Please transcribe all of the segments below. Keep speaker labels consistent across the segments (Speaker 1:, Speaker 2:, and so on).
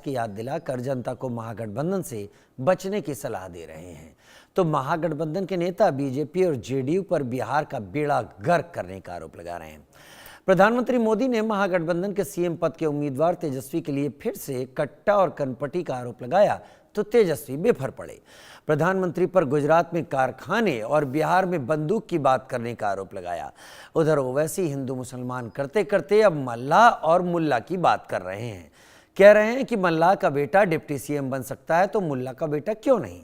Speaker 1: की याद दिलाकर जनता को महागठबंधन से बचने की सलाह दे रहे हैं। तो महागठबंधन के नेता बीजेपी और जेडीयू पर बिहार का बेड़ा गर्क करने का आरोप लगा रहे हैं। प्रधानमंत्री मोदी ने महागठबंधन के सीएम पद के उम्मीदवार तेजस्वी के लिए फिर से कट्टा और कनपटी का आरोप लगाया तो तेजस्वी बेफर पड़े। प्रधानमंत्री पर गुजरात में कारखाने और बिहार में बंदूक की बात करने का आरोप लगाया। उधर ओवैसी हिंदू मुसलमान करते करते अब मल्लाह और मुल्ला की बात कर रहे हैं। कह रहे हैं कि मल्लाह का बेटा डिप्टी सीएम बन सकता है तो मुल्ला का बेटा क्यों नहीं।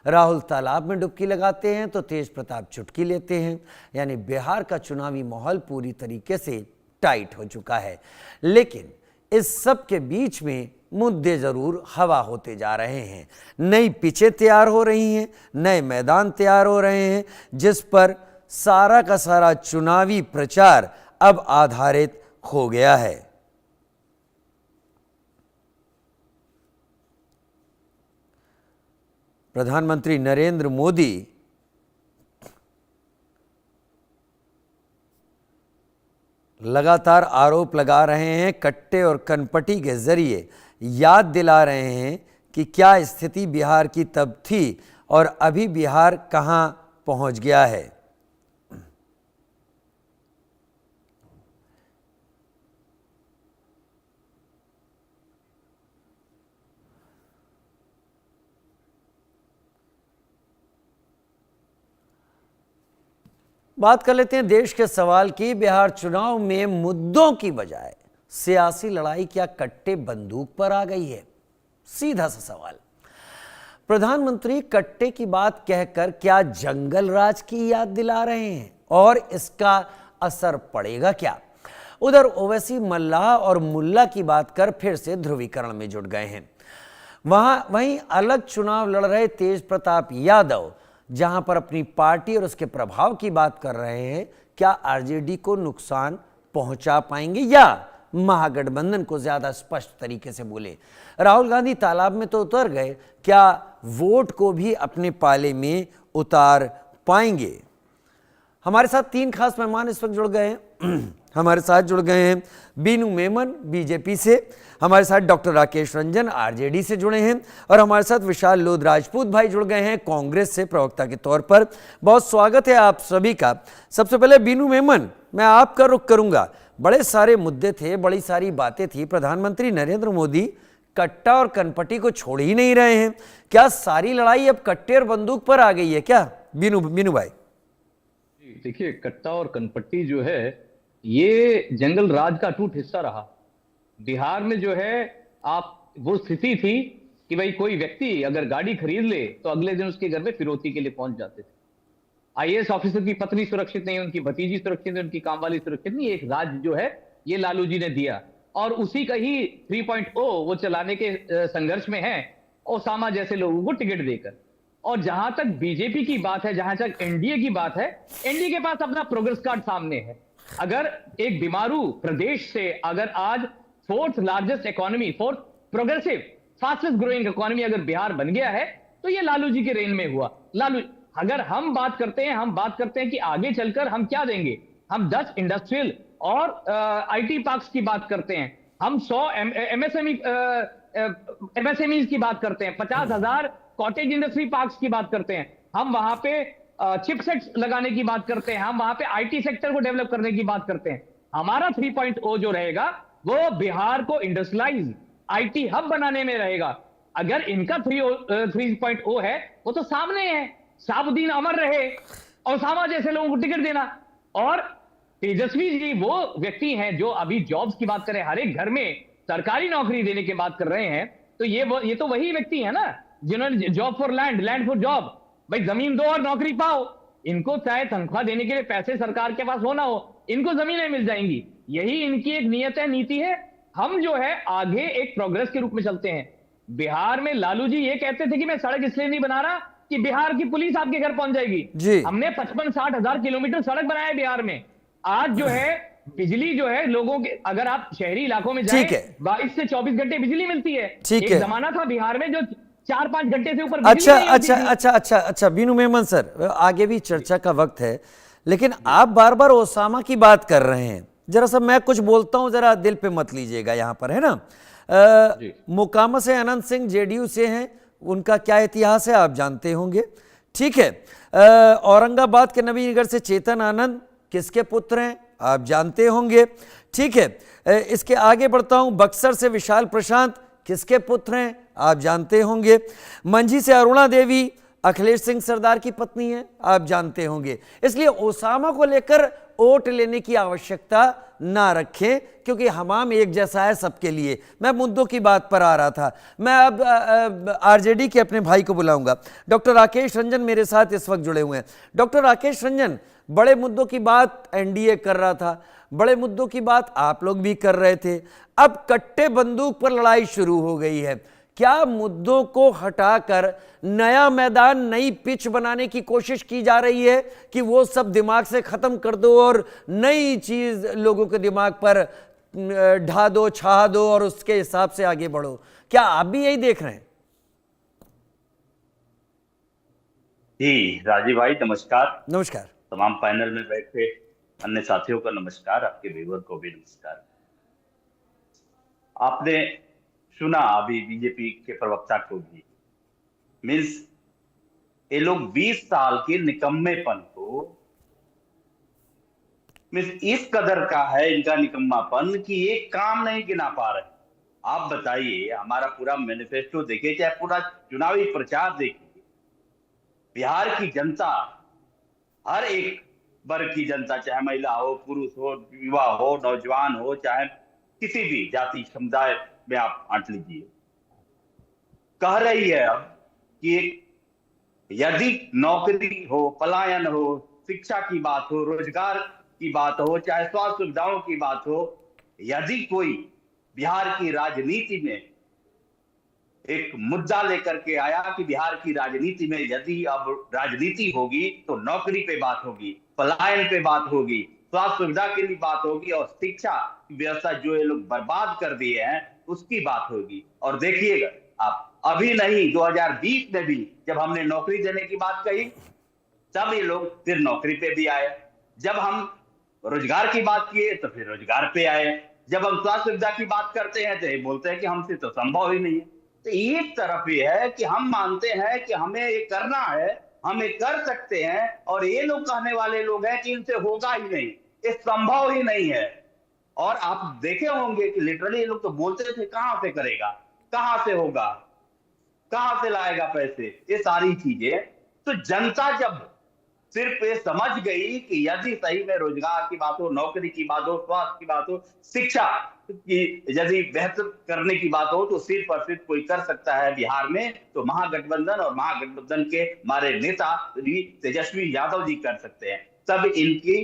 Speaker 1: राहुल तालाब में डुबकी लगाते हैं तो तेज प्रताप चुटकी लेते हैं। यानी बिहार का चुनावी माहौल पूरी तरीके से टाइट हो चुका है। लेकिन इस सब के बीच में मुद्दे जरूर हवा होते जा रहे हैं। नई पिचें तैयार हो रही हैं, नए मैदान तैयार हो रहे हैं, जिस पर सारा का सारा चुनावी प्रचार अब आधारित हो गया है। प्रधानमंत्री नरेंद्र मोदी लगातार आरोप लगा रहे हैं, कट्टे और कनपटी के जरिए याद दिला रहे हैं कि क्या स्थिति बिहार की तब थी और अभी बिहार कहां पहुंच गया है। बात कर लेते हैं देश के सवाल की। बिहार चुनाव में मुद्दों की बजाय सियासी लड़ाई क्या कट्टे बंदूक पर आ गई है? सीधा सा सवाल। प्रधानमंत्री कट्टे की बात कहकर क्या जंगल राज की याद दिला रहे हैं और इसका असर पड़ेगा क्या? उधर ओवैसी मल्लाह और मुल्ला की बात कर फिर से ध्रुवीकरण में जुट गए हैं। वहीं अलग चुनाव लड़ रहे तेज प्रताप यादव जहां पर अपनी पार्टी और उसके प्रभाव की बात कर रहे हैं, क्या आरजेडी को नुकसान पहुंचा पाएंगे या महागठबंधन को ज्यादा स्पष्ट तरीके से बोले। राहुल गांधी तालाब में तो उतर गए, क्या वोट को भी अपने पाले में उतार पाएंगे? हमारे साथ तीन खास मेहमान इस वक्त जुड़ गए हैं। हमारे साथ जुड़ गए हैं बीनू मेमन बीजेपी से, हमारे साथ डॉक्टर राकेश रंजन आरजेडी से जुड़े हैं और हमारे साथ विशाल लोध राजपूत भाई जुड़ गए हैं कांग्रेस से प्रवक्ता के तौर पर। बहुत स्वागत है आप सभी का। सबसे पहले बीनू मेमन, मैं आपका रुख करूंगा। बड़े सारे मुद्दे थे, बड़ी सारी बातें थी। प्रधानमंत्री नरेंद्र मोदी कट्टा और कनपटी को छोड़ ही नहीं रहे हैं। क्या सारी लड़ाई अब कट्टे और बंदूक पर आ गई है क्या? बीनू भाई।
Speaker 2: देखिए, कट्टा और कनपट्टी जो है ये जंगल राज का टूट हिस्सा रहा। बिहार में जो है आप वो स्थिति थी कि भाई कोई व्यक्ति अगर गाड़ी खरीद ले तो अगले दिन उसके घर में फिरौती के लिए पहुंच जाते थे। आईएएस ऑफिसर की पत्नी सुरक्षित नहीं, उनकी भतीजी सुरक्षित नहीं, उनकी कामवाली सुरक्षित नहीं। एक राज जो है ये लालू जी ने दिया और उसी का ही 3.0 वो चलाने के संघर्ष में है, ओसामा जैसे लोगों को टिकट देकर। और जहां तक बीजेपी की बात है, जहां तक एनडीए की बात है, एनडीए के पास अपना प्रोग्रेस कार्ड सामने है। अगर एक बीमारू प्रदेश से अगर आज fourth largest economy, fourth progressive fastest growing economy अगर बिहार बन गया है तो ये लालू जी के रेन में हुआ। लालू, अगर हम बात करते हैं कि आगे चलकर हम क्या देंगे, हम 10 इंडस्ट्रियल और आईटी पार्क्स की बात करते हैं, हम 100 एमएसएमई की बात करते हैं, 50,000 कॉटेज इंडस्ट्री पार्क्स की बात करते हैं, हम वहां पे चिपसेट्स लगाने की बात करते हैं, हम वहां पे आईटी सेक्टर को डेवलप करने की बात करते हैं। हमारा 3.0 जो रहेगा वो बिहार को इंडस्ट्रियलाइज आईटी हब बनाने में रहेगा। अगर इनका 3.0 है वो तो सामने है, साबुद्दीन अमर रहे और ओसामा जैसे लोगों को टिकट देना। और तेजस्वी जी वो व्यक्ति हैं जो अभी जॉब्स की बात करें, हर एक घर में सरकारी नौकरी देने की बात कर रहे हैं, तो ये तो वही व्यक्ति है ना जिन्होंने job for land, land for job, भाई जमीन दो और नौकरी पाओ। इनको चाहे तनख्वाह देने के लिए पैसे सरकार के पास हो ना हो, इनको जमीनें मिल जाएंगी। यही इनकी एक नियत है, नीति है। हम जो है आगे एक प्रोग्रेस के रूप में चलते हैं। बिहार में लालू जी ये कहते थे कि मैं सड़क इसलिए नहीं बना रहा कि बिहार की पुलिस आपके घर पहुंच जाएगी। हमने 55-60 हजार किलोमीटर सड़क बनाया बिहार में। आज जो है बिजली जो है लोगों के, अगर आप शहरी इलाकों में जाएं 22 से 24 घंटे बिजली मिलती है। एक जमाना था बिहार में जो 4-5 घंटे से ऊपर बिजली नहीं होती थी।
Speaker 1: अच्छा बीनू मेमन सर, आगे भी चर्चा का वक्त है, लेकिन आप बार बार ओसामा की बात कर रहे हैं। जरा सा मैं कुछ बोलता हूं, जरा दिल पे मत लीजिएगा, यहां पर है ना।
Speaker 2: जी।
Speaker 1: मोकामा से अनंत सिंह जेडीयू से हैं, उनका क्या इतिहास है आप जानते होंगे। ठीक है, औरंगाबाद के नवीनगर से चेतन आनंद किसके पुत्र हैं आप जानते होंगे। ठीक है, इसके आगे बढ़ता हूं, बक्सर से विशाल प्रशांत किसके पुत्र हैं आप जानते होंगे। मंझी से अरुणा देवी अखिलेश सिंह सरदार की पत्नी है, आप जानते होंगे। इसलिए ओसामा को लेकर वोट लेने की आवश्यकता ना रखें, क्योंकि हमाम एक जैसा है सबके लिए। मैं मुद्दों की बात पर आ रहा था। मैं अब आरजेडी के अपने भाई को बुलाऊंगा, डॉक्टर राकेश रंजन मेरे साथ इस वक्त जुड़े हुए हैं। डॉक्टर राकेश रंजन, बड़े मुद्दों की बात एनडीए कर रहा था, बड़े मुद्दों की बात आप लोग भी कर रहे थे, अब कट्टे बंदूक पर लड़ाई शुरू हो गई है। क्या मुद्दों को हटाकर नया मैदान, नई पिच बनाने की कोशिश की जा रही है कि वो सब दिमाग से खत्म कर दो और नई चीज लोगों के दिमाग पर ढा दो, छा दो और उसके हिसाब से आगे बढ़ो? क्या आप भी यही देख रहे हैं?
Speaker 3: जी राजीव भाई नमस्कार।
Speaker 1: नमस्कार।
Speaker 3: तमाम पैनल में बैठे अन्य साथियों का नमस्कार, आपके व्यूअर को भी नमस्कार। आपने सुना अभी बीजेपी के प्रवक्ता को भी, मीन्स ये लोग 20 साल के निकम्मेपन को, मीन्स इस कदर का है इनका निकम्मापन कि एक काम नहीं गिना पा रहे। आप बताइए, हमारा पूरा मैनिफेस्टो देखिए, चाहे पूरा चुनावी प्रचार देखिए, बिहार की जनता, हर एक वर्ग की जनता, चाहे महिला हो, पुरुष हो, युवा हो, नौजवान हो, चाहे किसी भी जाति समुदाय में आप आंट लीजिए, कह रही है अब कि यदि नौकरी हो, पलायन हो, शिक्षा की बात हो, रोजगार की बात हो, चाहे स्वास्थ्य सुविधाओं की बात हो, यदि कोई बिहार की राजनीति में एक मुद्दा लेकर के आया कि बिहार की राजनीति में यदि अब राजनीति होगी तो नौकरी पे बात होगी, पलायन पे बात होगी, स्वास्थ्य सुविधा के लिए बात होगी और शिक्षा की व्यवस्था जो ये लोग बर्बाद कर दिए हैं उसकी बात होगी। और देखिएगा आप, अभी नहीं 2020 में भी जब हमने नौकरी देने की बात कही तब ये लोग फिर नौकरी पे भी आए, जब हम रोजगार की बात किए तो फिर रोजगार पे आए, जब हम स्वास्थ्य सुविधा की बात करते हैं तो ये बोलते हैं कि हमसे तो संभव ही नहीं है। तो एक तरफ ये है कि हम मानते हैं कि हमें ये करना है, हम ये कर सकते हैं, और ये लोग कहने वाले लोग हैं कि इनसे होगा ही नहीं, ये संभव ही नहीं है। और आप देखे होंगे कि लिटरली ये लोग तो बोलते थे कहां से करेगा, कहां से होगा, कहां से लाएगा पैसे, ये सारी चीजें। तो जनता जब सिर्फ ये समझ गई कि यदि सही में रोजगार की बात हो, नौकरी की बात हो, स्वास्थ्य की बात हो, शिक्षा की यदि बेहतर करने की बात हो तो सिर्फ और सिर्फ कोई कर सकता है बिहार में, तो महागठबंधन और महागठबंधन के हमारे नेता तेजस्वी यादव जी कर सकते हैं। तब इनकी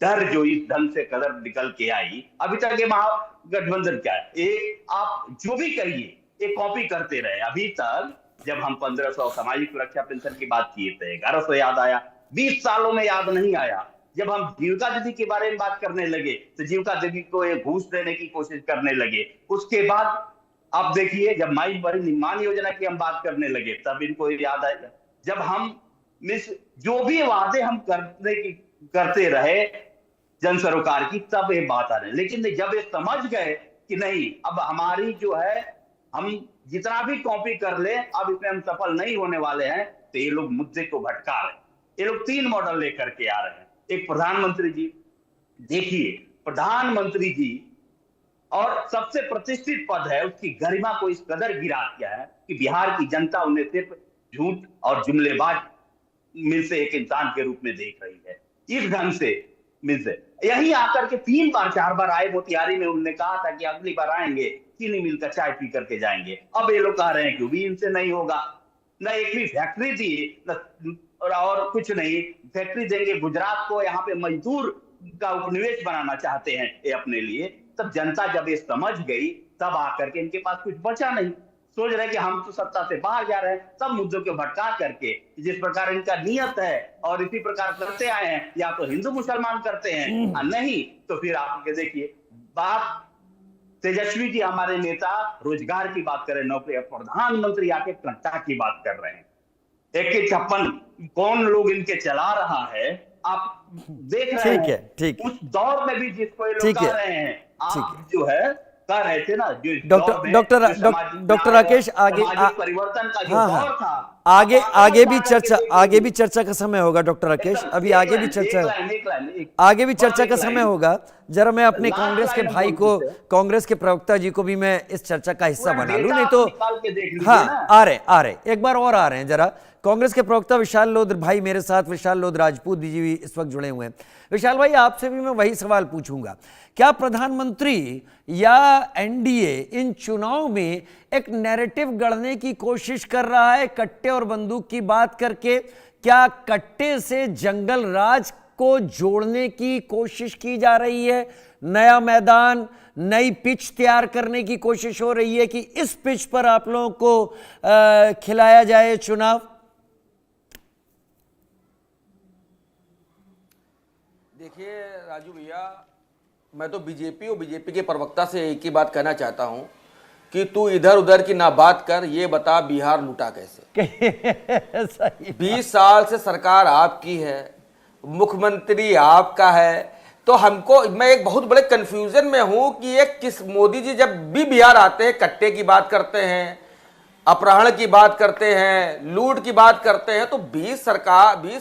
Speaker 3: डर जो इस ढंग से कलर निकल के आई, अभी तक ये महागठबंधन क्या है, ये आप जो भी कहिए ये कॉपी करते रहे। अभी तक जब हम 1500 सामाजिक सुरक्षा पेंशन की बात किए थे 1100 याद आया, 20 सालों में याद नहीं आया। जब हम जीविका दीदी के बारे में बात करने लगे तो जीविका दीदी को एक घूस देने की कोशिश करने लगे। उसके बाद आप देखिए जब माई बहन निर्माण योजना की हम बात करने लगे तब इनको याद आएगा। जब हम जो भी वादे हम करते रहे जन सरोकार की तब ये बात आ रही, लेकिन जब ये समझ गए कि नहीं अब हमारी जो है हम जितना भी कॉपी कर ले अब इसमें हम सफल नहीं होने वाले हैं, तो ये लोग मुद्दे को भटका रहे हैं। ये लोग 3 मॉडल लेकर के आ रहे हैं। एक प्रधानमंत्री जी, देखिए प्रधानमंत्री जी और सबसे प्रतिष्ठित पद है, उसकी गरिमा को इस कदर गिरा दिया है कि बिहार की जनता उन्हें सिर्फ झूठ और जुमलेबाज में से एक इंसान के रूप में देख रही है। इस ढंग से यही आकर के 3 बार 4 बार आए मोतिहारी में, उन्होंने कहा था कि अगली बार आएंगे चीनी मिल का चाय पी करके जाएंगे। अब ये लोग कह रहे हैं कि भी इनसे नहीं होगा, न एक भी फैक्ट्री दी न और कुछ नहीं, फैक्ट्री देंगे गुजरात को, यहाँ पे मजदूर का उपनिवेश बनाना चाहते हैं ये अपने लिए। तब जनता जब ये समझ गई तब आकर के इनके पास कुछ बचा नहीं, सोच रहे कि हम तो सत्ता से बाहर जा रहे हैं। सब मुद्दों को भटका करके जिस प्रकार इनका नियत है और इसी प्रकार करते आए हैं, या तो हिंदू मुसलमान करते हैं नहीं तो फिर आप देखिए बात तेजस्वी जी हमारे नेता रोजगार की बात करें, नौकरी, प्रधानमंत्री आके कट्टा की बात कर रहे हैं। 156 कौन लोग इनके चला रहा है आप देख रहे हैं।
Speaker 1: ठीक है।
Speaker 3: उस दौर में भी जिसको ये लोग कह रहे हैं आप जो है कर रहे थे ना, जो इस
Speaker 1: डॉक्टर
Speaker 3: दौर में
Speaker 1: डॉक्टर
Speaker 3: जो सामाजिक
Speaker 1: डॉक्टर
Speaker 3: न्याय
Speaker 1: राकेश
Speaker 3: और
Speaker 1: आगे
Speaker 3: सामाजिक परिवर्तन का जो
Speaker 1: हाँ
Speaker 3: दौर
Speaker 1: हाँ
Speaker 3: था,
Speaker 1: आगे
Speaker 3: आप
Speaker 1: आगे भी
Speaker 3: आगे
Speaker 1: चर्चा
Speaker 3: देखिए,
Speaker 1: आगे भी चर्चा का समय होगा डॉक्टर राकेश,
Speaker 3: एकदम
Speaker 1: अभी
Speaker 3: एक
Speaker 1: आगे भी
Speaker 3: लाइन,
Speaker 1: चर्चा
Speaker 3: एक लाइन,
Speaker 1: आगे भी
Speaker 3: बस
Speaker 1: चर्चा
Speaker 3: एक
Speaker 1: का समय
Speaker 3: लाइन।
Speaker 1: होगा। जरा मैं अपने
Speaker 3: लास्ट
Speaker 1: कांग्रेस के
Speaker 3: लाइन
Speaker 1: भाई
Speaker 3: बोल
Speaker 1: को,
Speaker 3: देते हैं।
Speaker 1: कांग्रेस के प्रवक्ता जी को भी मैं इस चर्चा का हिस्सा
Speaker 3: पूरा
Speaker 1: बना लूं,
Speaker 3: डेटा
Speaker 1: नहीं
Speaker 3: आप
Speaker 1: तो
Speaker 3: निकाल के देख लीजिए
Speaker 1: हाँ
Speaker 3: ना।
Speaker 1: आ रहे एक बार और आ रहे हैं। जरा कांग्रेस के प्रवक्ता विशाल लोध भाई मेरे साथ, विशाल लोध राजपूत जी भी इस वक्त जुड़े हुए हैं। विशाल भाई, आपसे भी मैं वही सवाल पूछूंगा, क्या प्रधानमंत्री या एनडीए इन चुनाव में एक नैरेटिव गढ़ने की कोशिश कर रहा है कट्टे और बंदूक की बात करके? क्या कट्टे से जंगल राज को जोड़ने की कोशिश की जा रही है? नया मैदान, नई पिच तैयार करने की कोशिश हो रही है कि इस पिच पर आप लोगों को खिलाया जाए चुनाव?
Speaker 4: देखिए राजू भैया, मैं तो बीजेपी और बीजेपी के प्रवक्ता से एक ही बात कहना चाहता हूं कि तू इधर उधर की ना बात कर, ये बता बिहार लूटा कैसे।
Speaker 1: सही
Speaker 4: 20 साल से सरकार आपकी है, मुख्यमंत्री आपका है, तो हमको, मैं एक बहुत बड़े कंफ्यूजन में हूं कि एक किस मोदी जी जब भी बिहार आते हैं कट्टे की बात करते हैं, अपहरण की बात करते हैं, लूट की बात करते हैं, तो 20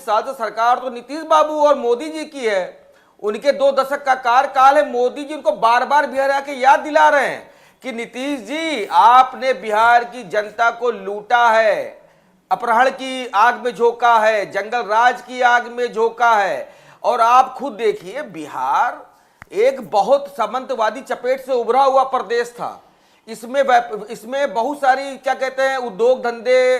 Speaker 4: साल से सरकार तो नीतीश बाबू और मोदी जी की है, उनके 2 दशक का कार्यकाल है। मोदी जी उनको बार बार बिहार आके याद दिला रहे हैं कि नीतीश जी आपने बिहार की जनता को लूटा है, अपहरण की आग में झोंका है, जंगल राज की आग में झोंका है। और आप खुद देखिए, बिहार एक बहुत सामंतवादी चपेट से उभरा हुआ प्रदेश था। इसमें बहुत सारी क्या कहते हैं उद्योग धंधे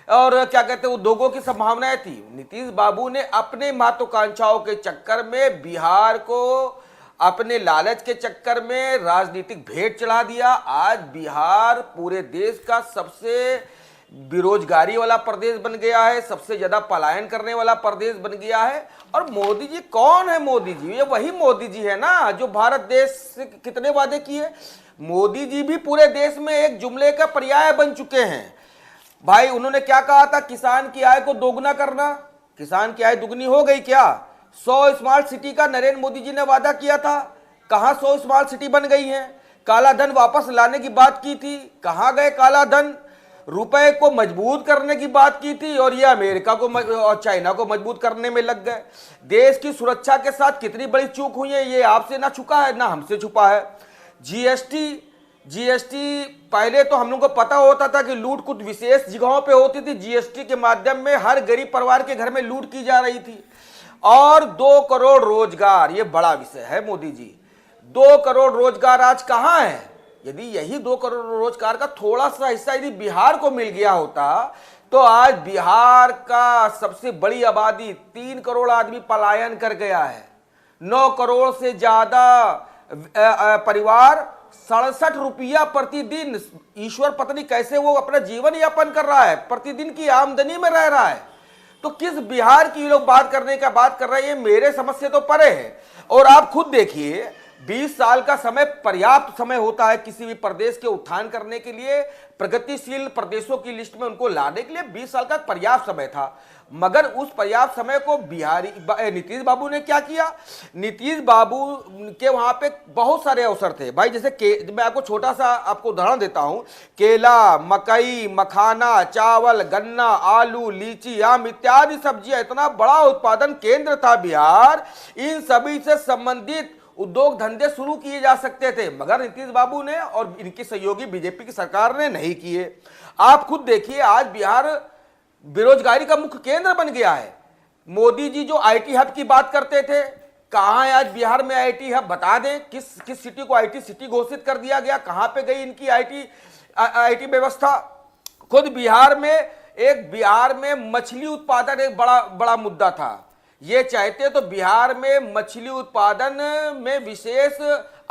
Speaker 4: और क्या कहते हैं उद्योगों की संभावनाएं थी। नीतीश बाबू ने अपने महत्वाकांक्षाओं के चक्कर में बिहार को अपने लालच के चक्कर में राजनीतिक भेंट चढ़ा दिया। आज बिहार पूरे देश का सबसे बेरोजगारी वाला प्रदेश बन गया है, सबसे ज्यादा पलायन करने वाला प्रदेश बन गया है। और मोदी जी कौन है? मोदी जी ये वही मोदी जी है ना जो भारत देश से कितने वादे किए। मोदी जी भी पूरे देश में एक जुमले का पर्याय बन चुके हैं। भाई उन्होंने क्या कहा था? किसान की आय को दोगुना करना। किसान की आय दुगनी हो गई क्या? 100 स्मार्ट सिटी का नरेंद्र मोदी जी ने वादा किया था, कहां 100 स्मार्ट सिटी बन गई हैं? काला धन वापस लाने की बात की थी, कहां गए काला धन? रुपए को मजबूत करने की बात की थी और ये अमेरिका को और चाइना को मजबूत करने में लग गए। देश की सुरक्षा के साथ कितनी बड़ी चूक हुई है ये आपसे ना छुपा है ना हमसे छुपा है। जीएसटी पहले तो हम लोगों को पता होता था कि लूट कुछ विशेष जगहों पे होती थी। जीएसटी के माध्यम में हर गरीब परिवार के घर में लूट की जा रही थी। और 2 करोड़ रोजगार, ये बड़ा विषय है मोदी जी। 2 करोड़ रोजगार आज कहां है? यदि यही 2 करोड़ रोजगार का थोड़ा सा हिस्सा यदि बिहार को मिल गया होता तो आज बिहार का सबसे बड़ी आबादी 3 करोड़ आदमी पलायन कर गया है। 9 करोड़ से ज्यादा परिवार 67 रुपया प्रतिदिन, ईश्वर पत्नी कैसे वो अपना जीवन यापन कर रहा है, प्रतिदिन की आमदनी में रह रहा है। तो किस बिहार की लोग बात कर रहे हैं? ये मेरे समझ से तो परे है। और आप खुद देखिए, 20 साल का समय पर्याप्त समय होता है किसी भी प्रदेश के उत्थान करने के लिए, प्रगतिशील प्रदेशों की लिस्ट में उनको लाने के लिए 20 साल का पर्याप्त समय था। मगर उस पर्याप्त समय को नीतीश बाबू ने क्या किया? नीतीश बाबू के वहां पे बहुत सारे अवसर थे भाई। जैसे मैं आपको छोटा सा आपको उदाहरण देता हूं, केला, मकई, मखाना, चावल, गन्ना, आलू, लीची, आम इत्यादि सब्जियां, इतना बड़ा उत्पादन केंद्र था बिहार। इन सभी से संबंधित उद्योग धंधे शुरू किए जा सकते थे, मगर नीतीश बाबू ने और इनकी सहयोगी बीजेपी की सरकार ने नहीं किए। आप खुद देखिए, आज बिहार बेरोजगारी का मुख्य केंद्र बन गया है। मोदी जी जो आईटी हब की बात करते थे, कहां है आज बिहार में आईटी हब? बता दें, किस सिटी को आईटी सिटी घोषित कर दिया गया? कहां पे गई इनकी आईटी व्यवस्था? खुद बिहार में मछली उत्पादन एक बड़ा मुद्दा था। ये चाहते तो बिहार में मछली उत्पादन में विशेष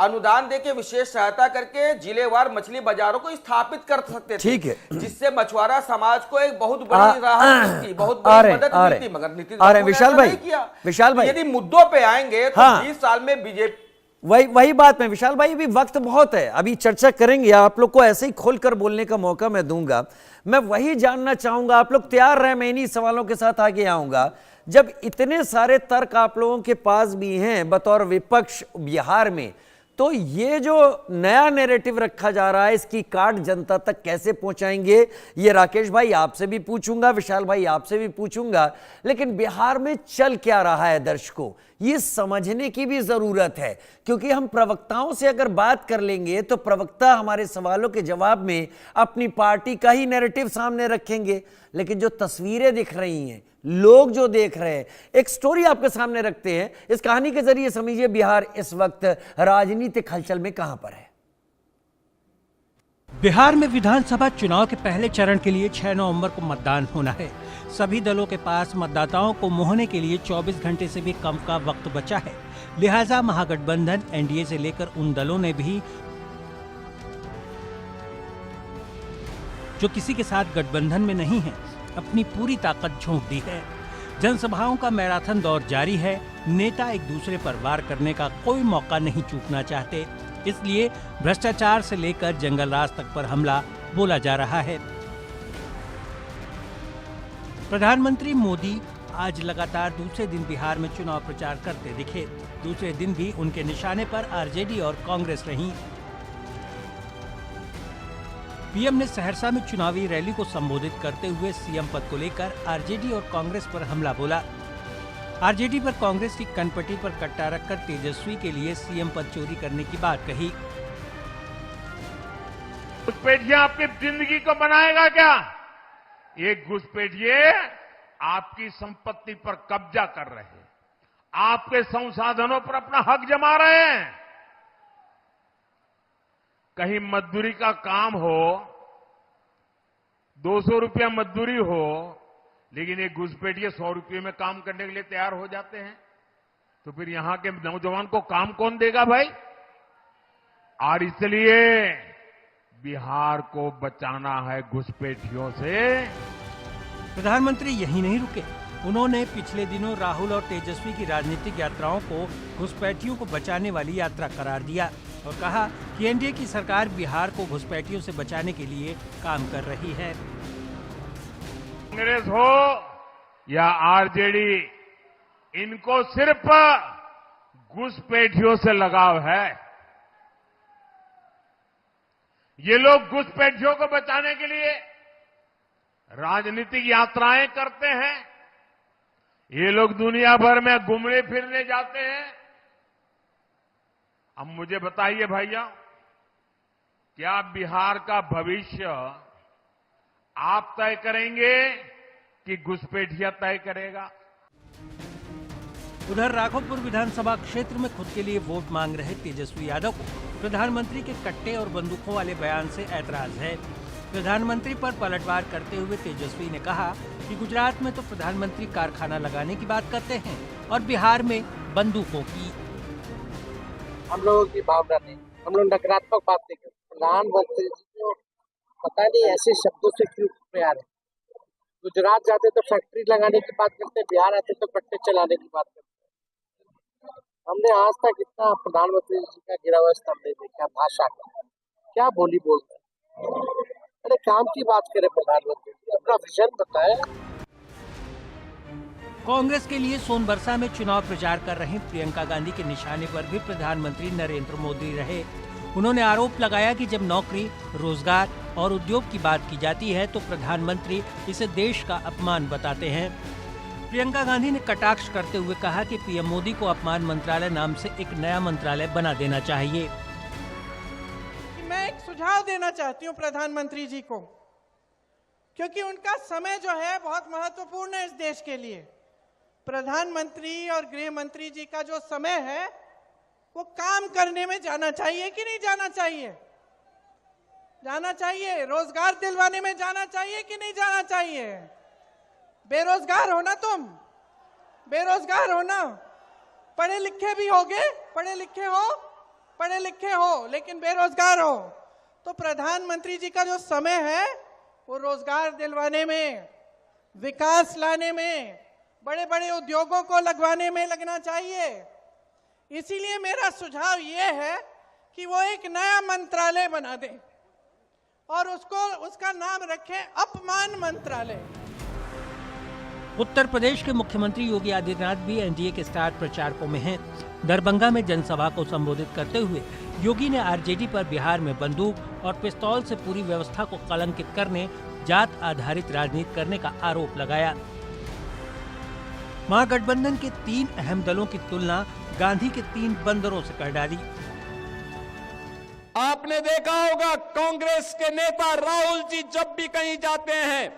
Speaker 4: अनुदान देके विशेष सहायता करके जिलेवार मछली बाजारों को स्थापित कर सकते थे।
Speaker 1: ठीक है,
Speaker 4: जिससे मछुआरा समाज को एक बहुत बड़ी राहत मिलती, बहुत बड़ी मदद मिलती। मगर नीतीश बाबू ने
Speaker 1: विशाल भाई,
Speaker 4: किया।
Speaker 1: विशाल भाई,
Speaker 4: यदि मुद्दों पे आएंगे तो 20 साल में बीजेपी
Speaker 1: वही बात में विशाल भाई, अभी वक्त बहुत है, अभी चर्चा करेंगे, आप लोग को ऐसे ही खोलकर बोलने का मौका मैं दूंगा। मैं वही जानना चाहूंगा, आप लोग तैयार रहे, मैं इन्हीं सवालों के साथ आगे आऊंगा। जब इतने सारे तर्क आप लोगों के पास भी हैं बतौर विपक्ष बिहार में, तो ये जो नया नैरेटिव रखा जा रहा है, इसकी काट जनता तक कैसे पहुंचाएंगे, ये राकेश भाई आपसे भी पूछूंगा, विशाल भाई आपसे भी पूछूंगा। लेकिन बिहार में चल क्या रहा है दर्शकों, ये समझने की भी जरूरत है, क्योंकि हम प्रवक्ताओं से अगर बात कर लेंगे तो प्रवक्ता हमारे सवालों के जवाब में अपनी पार्टी का ही नैरेटिव सामने रखेंगे। लेकिन जो तस्वीरें दिख रही हैं, लोग जो देख रहे हैं, एक स्टोरी आपके सामने रखते हैं। इस कहानी के जरिए समझिए बिहार इस वक्त राजनीतिक हलचल में कहां पर है।
Speaker 5: बिहार में विधानसभा चुनाव के पहले चरण के लिए 6 नवंबर को मतदान होना है। सभी दलों के पास मतदाताओं को मोहने के लिए 24 घंटे से भी कम का वक्त बचा है। लिहाजा महागठबंधन एनडीए से लेकर उन दलों ने भी जो किसी के साथ गठबंधन में नहीं है, अपनी पूरी ताकत झोंक दी है। जनसभाओं का मैराथन दौर जारी है। नेता एक दूसरे पर वार करने का कोई मौका नहीं चूकना चाहते, इसलिए भ्रष्टाचार से लेकर जंगल राज तक पर हमला बोला जा रहा है। प्रधानमंत्री मोदी आज लगातार दूसरे दिन बिहार में चुनाव प्रचार करते दिखे। दूसरे दिन भी उनके निशाने पर आरजेडी और कांग्रेस रही। पीएम ने सहरसा में चुनावी रैली को संबोधित करते हुए सीएम पद को लेकर आरजेडी और कांग्रेस पर हमला बोला। आरजेडी पर कांग्रेस की कनपटी पर कट्टा रखकर तेजस्वी के लिए सीएम पद चोरी करने की बात कही।
Speaker 6: घुसपैठिया आपकी जिंदगी को बनाएगा क्या? ये घुसपैठिए आपकी संपत्ति पर कब्जा कर रहे हैं, आपके संसाधनों पर अपना हक जमा रहे हैं। कहीं मजदूरी का काम हो, 200 रुपया मजदूरी हो, लेकिन एक घुसपैठिए 100 रुपये में काम करने के लिए तैयार हो जाते हैं, तो फिर यहां के नौजवान को काम कौन देगा भाई? और इसलिए बिहार को बचाना है घुसपैठियों से।
Speaker 5: प्रधानमंत्री यही नहीं रुके। उन्होंने पिछले दिनों राहुल और तेजस्वी की राजनीतिक यात्राओं को घुसपैठियों को बचाने वाली यात्रा करार दिया और कहा कि एनडीए की सरकार बिहार को घुसपैठियों से बचाने के लिए काम कर रही है।
Speaker 6: कांग्रेस हो या आरजेडी, इनको सिर्फ घुसपैठियों से लगाव है। ये लोग घुसपैठियों को बचाने के लिए राजनीतिक यात्राएं करते हैं। ये लोग दुनिया भर में घूमने फिरने जाते हैं। अब मुझे बताइए भैया, क्या बिहार का भविष्य आप तय करेंगे कि घुसपैठिया तय करेगा?
Speaker 5: उधर राघोपुर विधानसभा क्षेत्र में खुद के लिए वोट मांग रहे तेजस्वी यादव को प्रधानमंत्री के कट्टे और बंदूकों वाले बयान से ऐतराज है। प्रधानमंत्री पर पलटवार करते हुए तेजस्वी ने कहा कि गुजरात में तो प्रधानमंत्री कारखाना लगाने की बात करते हैं और बिहार में बंदूकों की।
Speaker 7: हम लोगों की भावना नहीं, हम लोग नकारात्मक बात नहीं करते। प्रधानमंत्री जी को पता नहीं ऐसे शब्दों से क्यों प्यार है। गुजरात जाते तो फैक्ट्री लगाने की बात करते, बिहार आते तो कट्टे चलाने की बात करते। हमने आज तक इतना प्रधानमंत्री जी का गिरा हुआ स्तंभ नहीं देखा। भाषा का क्या बोली बोलते हैं। अरे काम की बात करें प्रधानमंत्री जी, अपना विजन बताएं।
Speaker 5: कांग्रेस के लिए सोनबरसा में चुनाव प्रचार कर रही प्रियंका गांधी के निशाने पर भी प्रधानमंत्री नरेंद्र मोदी रहे। उन्होंने आरोप लगाया कि जब नौकरी, रोजगार और उद्योग की बात की जाती है तो प्रधानमंत्री इसे देश का अपमान बताते हैं। प्रियंका गांधी ने कटाक्ष करते हुए कहा कि पीएम मोदी को अपमान मंत्रालय नाम से एक नया मंत्रालय बना देना चाहिए।
Speaker 8: मैं एक सुझाव देना चाहती हूं प्रधानमंत्री जी को, क्योंकि उनका समय जो है बहुत महत्वपूर्ण है इस देश के लिए। प्रधानमंत्री और गृह मंत्री जी का जो समय है वो काम करने में जाना चाहिए कि नहीं जाना चाहिए? जाना चाहिए। रोजगार दिलवाने में जाना चाहिए कि नहीं जाना चाहिए? बेरोजगार हो ना तुम, बेरोजगार हो ना, पढ़े लिखे भी होगे, पढ़े लिखे हो लेकिन बेरोजगार हो। तो प्रधानमंत्री जी का जो समय है वो रोजगार दिलवाने में, विकास लाने में, बड़े बड़े उद्योगों को लगवाने में लगना चाहिए। इसीलिए मेरा सुझाव ये है कि वो एक नया मंत्रालय बना दें और उसका नाम रखें अपमान मंत्रालय।
Speaker 5: उत्तर प्रदेश के मुख्यमंत्री योगी आदित्यनाथ भी एनडीए के स्टार प्रचारकों में हैं। दरभंगा में जनसभा को संबोधित करते हुए योगी ने आरजेडी पर बिहार में बंदूक और पिस्तौल से पूरी व्यवस्था को कलंकित करने, जात आधारित राजनीति करने का आरोप लगाया। महागठबंधन के 3 अहम दलों की तुलना गांधी के 3 बंदरों से कर डाली।
Speaker 9: आपने देखा होगा कांग्रेस के नेता राहुल जी जब भी कहीं जाते हैं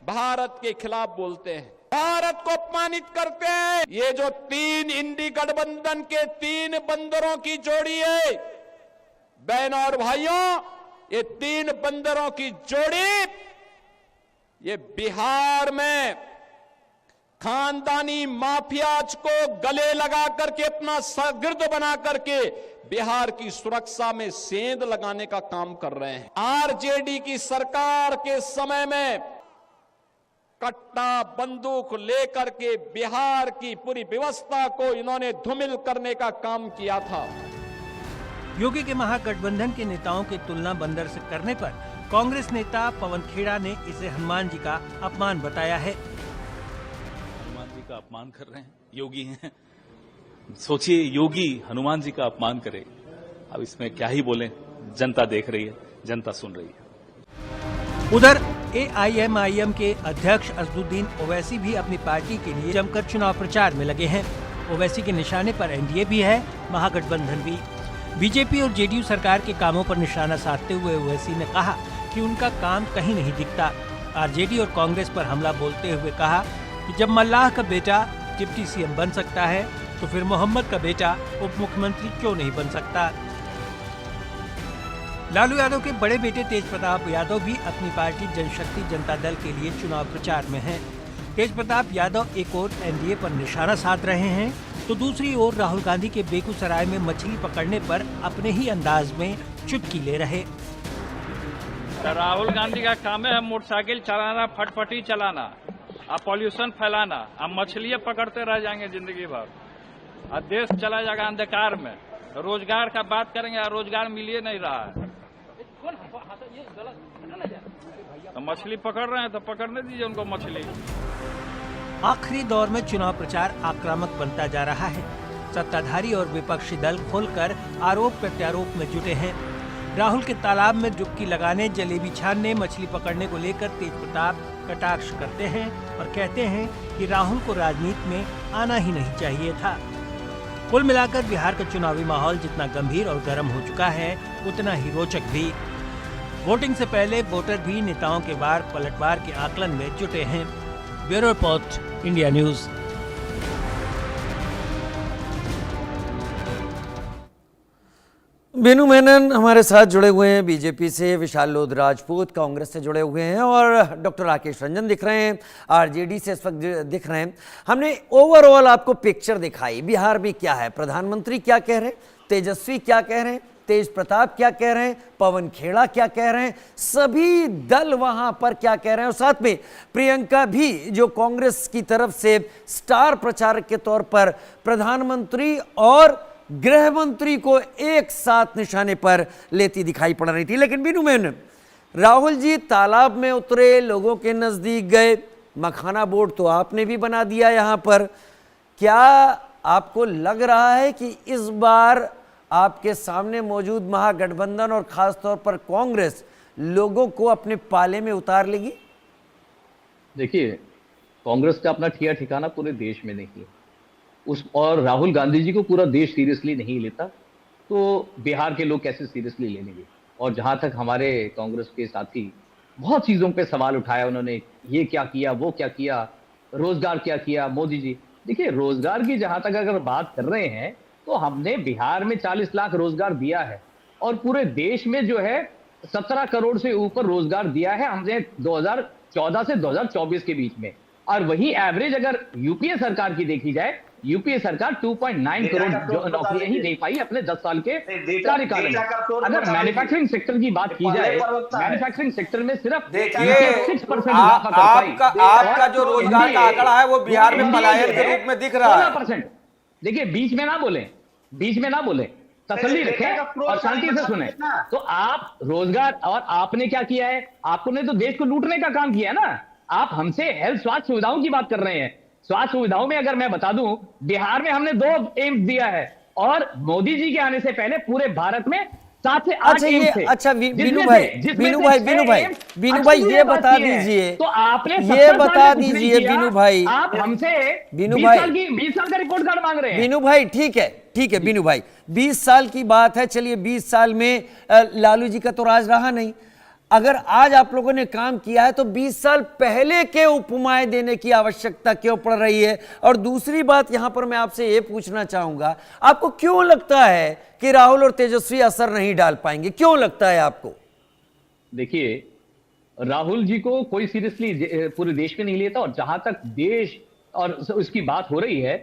Speaker 9: भारत के खिलाफ बोलते हैं, भारत को अपमानित करते हैं। ये जो 3 इंडी गठबंधन के 3 बंदरों की जोड़ी है, बहनों और भाइयों, ये 3 बंदरों की जोड़ी ये बिहार में खानदानी माफियाज को गले लगा करके अपना शागिर्द बना करके बिहार की सुरक्षा में सेंध लगाने का काम कर रहे हैं। आरजेडी की सरकार के समय में कट्टा बंदूक लेकर के बिहार की पूरी व्यवस्था को इन्होंने धूमिल करने का काम किया था।
Speaker 5: योगी के महागठबंधन के नेताओं की तुलना बंदर से करने पर कांग्रेस नेता पवन खेड़ा ने इसे हनुमान जी का अपमान बताया है।
Speaker 10: हनुमान जी का अपमान कर रहे हैं, योगी हैं। सोचिए योगी हनुमान जी का अपमान करे, अब इसमें क्या ही बोलें। जनता देख रही है, जनता सुन रही है।
Speaker 5: उधर एआईएमआईएम के अध्यक्ष असदुद्दीन ओवैसी भी अपनी पार्टी के लिए जमकर चुनाव प्रचार में लगे हैं। ओवैसी के निशाने पर एनडीए भी है, महागठबंधन भी। बीजेपी और जेडीयू सरकार के कामों पर निशाना साधते हुए ओवैसी ने कहा कि उनका काम कहीं नहीं दिखता। आरजेडी और कांग्रेस पर हमला बोलते हुए कहा कि जब मल्लाह का बेटा डिप्टी सीएम बन सकता है तो फिर मोहम्मद का बेटा उप मुख्यमंत्री क्यों नहीं बन सकता। लालू यादव के बड़े बेटे तेज प्रताप यादव भी अपनी पार्टी जनशक्ति जनता दल के लिए चुनाव प्रचार में हैं। तेज प्रताप यादव एक और एनडीए पर निशाना साध रहे हैं तो दूसरी ओर राहुल गांधी के बेगूसराय में मछली पकड़ने पर अपने ही अंदाज में चुटकी ले रहे।
Speaker 11: राहुल गांधी का काम है मोटरसाइकिल चलाना, फटफटी चलाना, अब पॉल्यूशन फैलाना, अब मछलियां पकड़ते रह जाएंगे जिंदगी भर, और देश चला जाएगा अंधकार में। रोजगार का बात करेंगे, रोजगार मिल ही नहीं रहा है। तो मछली पकड़ रहे हैं तो पकड़ने दीजिए उनको मछली।
Speaker 5: आखिरी दौर में चुनाव प्रचार आक्रामक बनता जा रहा है। सत्ताधारी और विपक्षी दल खुलकर आरोप प्रत्यारोप में जुटे हैं। राहुल के तालाब में डुबकी लगाने, जलेबी छानने, मछली पकड़ने को लेकर तेज प्रताप कटाक्ष करते हैं और कहते हैं कि राहुल को राजनीति में आना ही नहीं चाहिए था। कुल मिलाकर बिहार का चुनावी माहौल जितना गंभीर और गर्म हो चुका है उतना ही रोचक भी। वोटिंग से पहले वोटर भी नेताओं के वार पलटवार के आकलन में जुटे हैं। Bureau report, India News.
Speaker 1: Benu Menon हमारे साथ जुड़े हुए हैं बीजेपी से, विशाल लोध राजपूत कांग्रेस से जुड़े हुए हैं और डॉक्टर राकेश रंजन दिख रहे हैं आरजेडी से इस वक्त दिख रहे हैं। हमने ओवरऑल आपको पिक्चर दिखाई, बिहार में क्या है, प्रधानमंत्री क्या कह रहे हैं, तेजस्वी क्या कह रहे हैं, तेज प्रताप क्या कह रहे हैं, पवन खेड़ा क्या कह रहे हैं, सभी दल वहां पर क्या कह रहे हैं, और साथ में प्रियंका भी जो कांग्रेस की तरफ से स्टार प्रचारक के तौर पर प्रधानमंत्री और गृह मंत्री को एक साथ निशाने पर लेती दिखाई पड़ रही थी। लेकिन बिनू मेनन, राहुल जी तालाब में उतरे, लोगों के नजदीक गए, मखाना बोर्ड तो आपने भी बना दिया यहां पर। क्या आपको लग रहा है कि इस बार आपके सामने मौजूद महागठबंधन और खास तौर पर कांग्रेस लोगों को अपने पाले में उतार लेगी?
Speaker 2: देखिए, कांग्रेस का अपना ठिया ठिकाना पूरे देश में नहीं है और राहुल गांधी जी को पूरा देश सीरियसली नहीं लेता, तो बिहार के लोग कैसे सीरियसली ले लेंगे। और जहां तक हमारे कांग्रेस के साथी बहुत चीजों पे सवाल उठाया उन्होंने, ये क्या किया, वो क्या किया, रोजगार क्या किया मोदी जी। देखिए, रोजगार की जहां तक अगर बात कर रहे हैं तो हमने बिहार में 40 लाख रोजगार दिया है और पूरे देश में जो है 17 करोड़ से ऊपर रोजगार दिया है हमने 2014 से 2024 के बीच में। और वही एवरेज अगर यूपीए सरकार की देखी जाए, यूपीए सरकार 2.9 करोड़ नौकरियां ही दे पाई अपने 10 साल के कार्यकाल में। अगर मैन्युफैक्चरिंग सेक्टर की बात की जाए, मैन्युफैक्चरिंग सेक्टर में सिर्फ 6%
Speaker 4: आपका जो रोजगार का आंकड़ा है वो बिहार में पलायन के रूप में दिख रहा है।
Speaker 2: 16%। देखिए, बीच में ना बोले, तसल्ली रखें और शांति से सुने। तो आप रोजगार, और आपने क्या किया है, आपने तो देश को लूटने का काम किया है ना। आप हमसे हेल्थ स्वास्थ्य सुविधाओं की बात कर रहे हैं। स्वास्थ्य सुविधाओं में अगर मैं बता दूं, बिहार में हमने 2 एम्स दिया है और मोदी जी के आने से पहले पूरे भारत में 7 से 8
Speaker 1: अच्छा ये
Speaker 2: एम्स थे।
Speaker 1: अच्छा बीनू
Speaker 2: जिसमें
Speaker 1: भाई
Speaker 2: से- जिसमें
Speaker 1: बीनू
Speaker 2: से
Speaker 1: भाई
Speaker 2: 6
Speaker 1: बीनू भाई
Speaker 2: एम्स
Speaker 1: बीनू भाई
Speaker 2: अच्छी
Speaker 1: ये
Speaker 2: बात
Speaker 1: बता
Speaker 2: की है।
Speaker 1: दीजिए,
Speaker 2: तो आपने
Speaker 1: ये
Speaker 2: 70 साल
Speaker 1: बता
Speaker 2: में कुछ नहीं
Speaker 1: दीजिए
Speaker 2: किया।
Speaker 1: बीनू भाई,
Speaker 2: आप हमसे
Speaker 1: बीनू
Speaker 2: 20
Speaker 1: भाई,
Speaker 2: साल की 20 साल का रिपोर्ट कार्ड मांग रहे हैं।
Speaker 1: बीनू भाई ठीक है बीनू भाई, 20 साल की बात है, चलिए 20 साल में लालू जी का तो राज रहा नहीं। अगर आज आप लोगों ने काम किया है तो 20 साल पहले के उपमाएं देने की आवश्यकता क्यों पड़ रही है? और दूसरी बात यहां पर मैं आपसे ये पूछना चाहूंगा, आपको क्यों लगता है कि राहुल और तेजस्वी असर नहीं डाल पाएंगे? क्यों लगता है आपको?
Speaker 2: देखिए, राहुल जी को कोई सीरियसली पूरे देश में नहीं लेता, और जहां तक देश और उसकी बात हो रही है,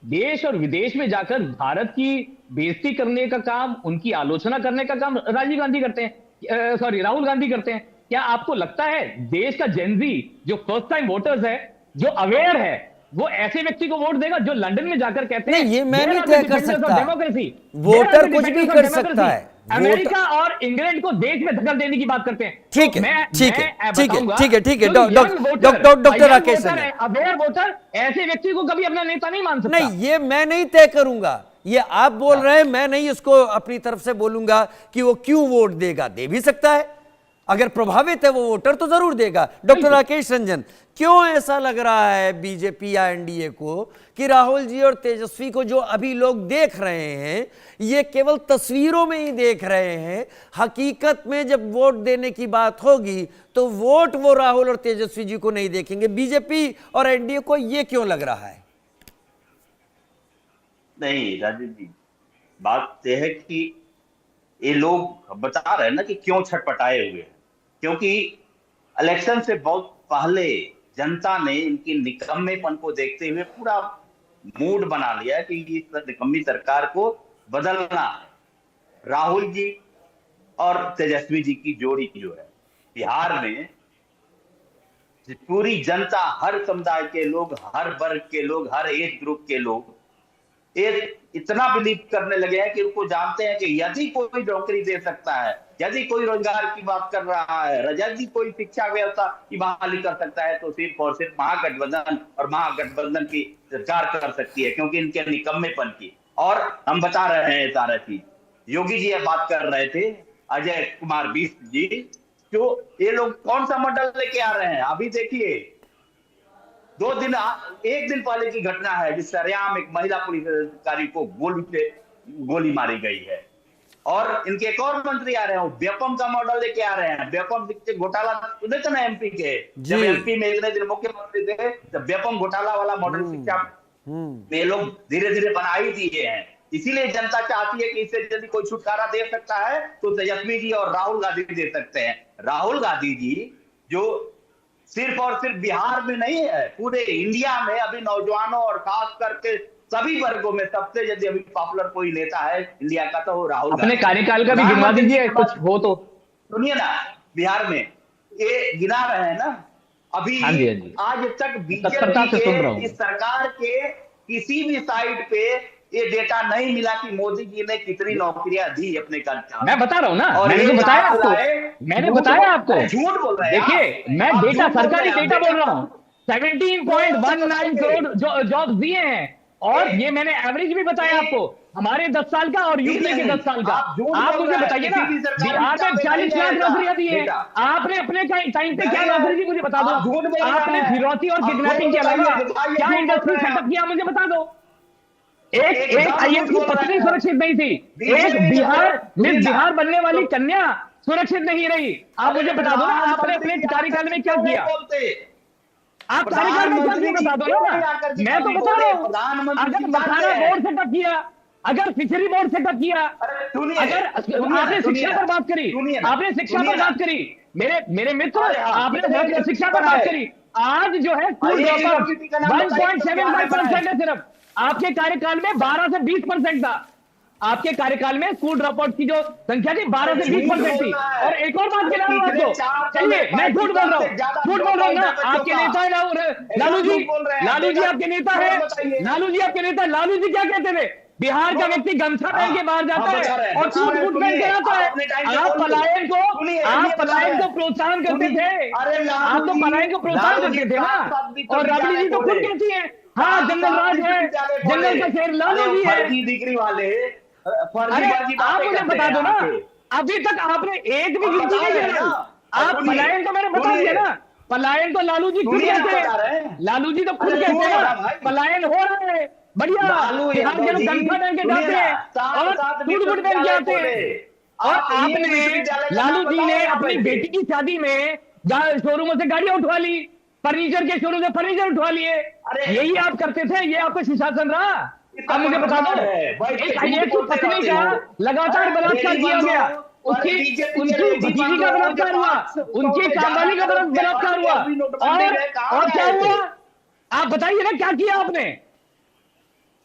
Speaker 2: देश और विदेश में जाकर भारत की बेइज्जती करने का काम, उनकी आलोचना करने का काम राजीव गांधी करते हैं, राहुल गांधी करते हैं। क्या आपको लगता है देश का जेनजी जो फर्स्ट टाइम वोटर्स है, जो अवेयर है, वो ऐसे व्यक्ति को वोट देगा जो लंदन में जाकर कहते हैं
Speaker 1: नहीं, ये मैं नहीं तय कर सकता।
Speaker 2: डेमोक्रेसी,
Speaker 1: वोटर कुछ भी कर सकता है।
Speaker 2: अमेरिका और इंग्लैंड को देश में धकेल देने की बात करते हैं।
Speaker 1: ठीक है,
Speaker 2: मैं
Speaker 1: ठीक है,
Speaker 2: बताऊंगा,
Speaker 1: ठीक है, ठीक है,
Speaker 2: जो young voter,
Speaker 1: doctor
Speaker 2: young
Speaker 1: Rakesh
Speaker 2: voter
Speaker 1: Ranjan.
Speaker 2: है, अवेयर वोटर ऐसे व्यक्ति को कभी अपना नेता नहीं मान सकता।
Speaker 1: नहीं, ये मैं नहीं तय करूंगा, ये आप बोल रहे हैं, मैं नहीं इसको अपनी तरफ से बोलूंगा कि वो क्यों वोट देगा। दे भी सकता है, अगर प्रभावित है वो वोटर तो जरूर देगा। डॉक्टर राकेश रंजन, क्यों ऐसा लग रहा है बीजेपी या एनडीए को कि राहुल जी और तेजस्वी को जो अभी लोग देख रहे हैं, ये केवल तस्वीरों में ही देख रहे हैं, हकीकत में जब वोट देने की बात होगी तो वोट वो राहुल और तेजस्वी जी को नहीं देखेंगे? बीजेपी और एनडीए को ये क्यों लग रहा है?
Speaker 3: नहीं राजीव जी, बात यह है कि ये लोग बता रहे हैं ना कि क्यों छटपटाए हुए हैं, क्योंकि इलेक्शन से बहुत पहले जनता ने इनकी निकम्मेपन को देखते हुए पूरा मूड बना लिया कि इस निकम्मी सरकार को बदलना है। राहुल जी और तेजस्वी जी की जोड़ी जो है, बिहार में पूरी जनता, हर समुदाय के लोग, हर वर्ग के लोग, हर एज ग्रुप के लोग इतना बिलीव करने लगे हैं कि उनको जानते हैं कि यदि कोई नौकरी दे सकता है, यदि कोई रोजगार की बात कर रहा है, यदि कोई शिक्षा व्यवस्था की बहाली कर सकता है, तो सिर्फ और सिर्फ महागठबंधन और महागठबंधन की सरकार कर सकती है, क्योंकि इनके निकम्मेपन की। और हम बता रहे हैं सारा चीज, योगी जी बात कर रहे थे, अजय कुमार बिष्ट जी, जो ये लोग कौन सा मॉडल लेके आ रहे हैं। अभी देखिए, एक दिन पहले की घटना है जिस सरेआम एक महिला पुलिस अधिकारी को गोली मारी गई है, और इनके एक और मंत्री आ रहे हैं, व्यापम का मॉडल लेके आ रहे हैं। व्यापम घोटाला सुने थे ना एमपी के, जब एमपी में इतने दिन मुख्यमंत्री थे, जब व्यापम घोटाला वाला मॉडल शिक्षा में लोग धीरे धीरे बना ही दिए हैं। इसीलिए जनता चाहती है कि इससे यदि कोई छुटकारा दे सकता है तो तेजस्वी जी और राहुल गांधी दे सकते हैं। राहुल गांधी जी जो सिर्फ और सिर्फ बिहार में नहीं है, पूरे इंडिया में अभी नौजवानों और खास करके सभी वर्गों में सबसे यदि अभी पॉपुलर कोई नेता है इंडिया का तो राहुल
Speaker 2: अपने कार्यकाल का भी गिनवा दीजिए कुछ हो तो।
Speaker 3: सुनिए ना, बिहार में ये गिना रहे हैं ना अभी।
Speaker 2: हाँ जी, हाँ जी।
Speaker 3: आज तक बीजेपी के इस सरकार के किसी भी साइड पे ये डेटा नहीं मिला कि मोदी जी ने कितनी नौकरियां दी अपने कर्मचारियों।
Speaker 2: मैं बता रहा हूं ना,
Speaker 3: और
Speaker 2: मैंने बताया आपको,
Speaker 3: झूठ बोल रहे हैं।
Speaker 2: देखिए, मैं डेटा, सरकारी डेटा बोल रहा हूं, 17.19 करोड़ जॉब दिए हैं, और ये मैंने एवरेज भी बताया आपको, हमारे 10 साल का और यूपी के 10 साल का। आप मुझे बताइए ना, बिहार में 40 लाख नौकरियां दी है, आपने अपने टाइम पे क्या नौकरी दी मुझे बता दो। आपने फिरौती और किडनैपिंग के अलावा क्या इंडस्ट्री सेटअप किया मुझे बता दो। एक आईएएस की पत्नी सुरक्षित नहीं थी, एक बिहार बनने वाली कन्या सुरक्षित नहीं रही। आप मुझे बता दो ना, आपने अपने कार्यकाल में क्या किया, आप कार्यकाल में क्या किया बता दो ना। मैं तो बता रहा हूँ, अगर मखाना बोर्ड सेटअप किया, अगर फिशरी बोर्ड सेटअप किया, अगर आपने शिक्षा पर बात करी, आपने शिक्षा पर बात करी, मेरे मित्र, आपने शिक्षा पर बात करी। आज जो है स्कूल ड्रॉपआउट 1.75% है सिर्फ, आपके कार्यकाल में 12 से 20% था। आपके कार्यकाल में स्कूल ड्रॉपआउट की जो संख्या थी 12 से 20% थी। और एक और बात कह रहा हूं आपको, चलिए मैं झूठ बोल रहा हूं ना, आपके नेता है लालू जी आपके नेता है, लालू जी क्या कहते थे, बिहार का व्यक्ति गमछा पहन के बाहर जाता है और सूट बूट पहन के आता है। आप पलायन को प्रोत्साहन करते थे, आप तो पलायन को प्रोत्साहन करते थे ना। और राबड़ी जी तो खुद कहती है, हाँ जंगल राज है, जंगल का शेर लालू जी है।
Speaker 3: डिग्री वाले
Speaker 2: अरे आप मुझे बता दो ना, अभी तक आपने एक भी गिनती नहीं किया। आप पलायन तो मैंने बता दिया ना, पलायन तो लालू जी खुद कहते हैं, लालू जी तो खुद कहते हैं पलायन हो रहा है। बढ़िया, बिहार के लोग गमछा पहन के जाते हैं और सूट बूट पहन के आते हैं। और आपने, लालू जी ने अपनी बेटी की शादी में शोरूमों से गाड़ियां उठवा ली, फर्नीचर के शोरूम से फर्नीचर उठवा लिए। यही आप करते थे, ये आपका सुशासन रहा। अब मुझे बता दो, एक IAS की पत्नी का लगातार बलात्कार किया गया, उनकी भतीजी का बलात्कार हुआ, उनकी कामवाली का बलात्कार हुआ, और क्या हुआ आप बताइए ना, क्या किया आपने?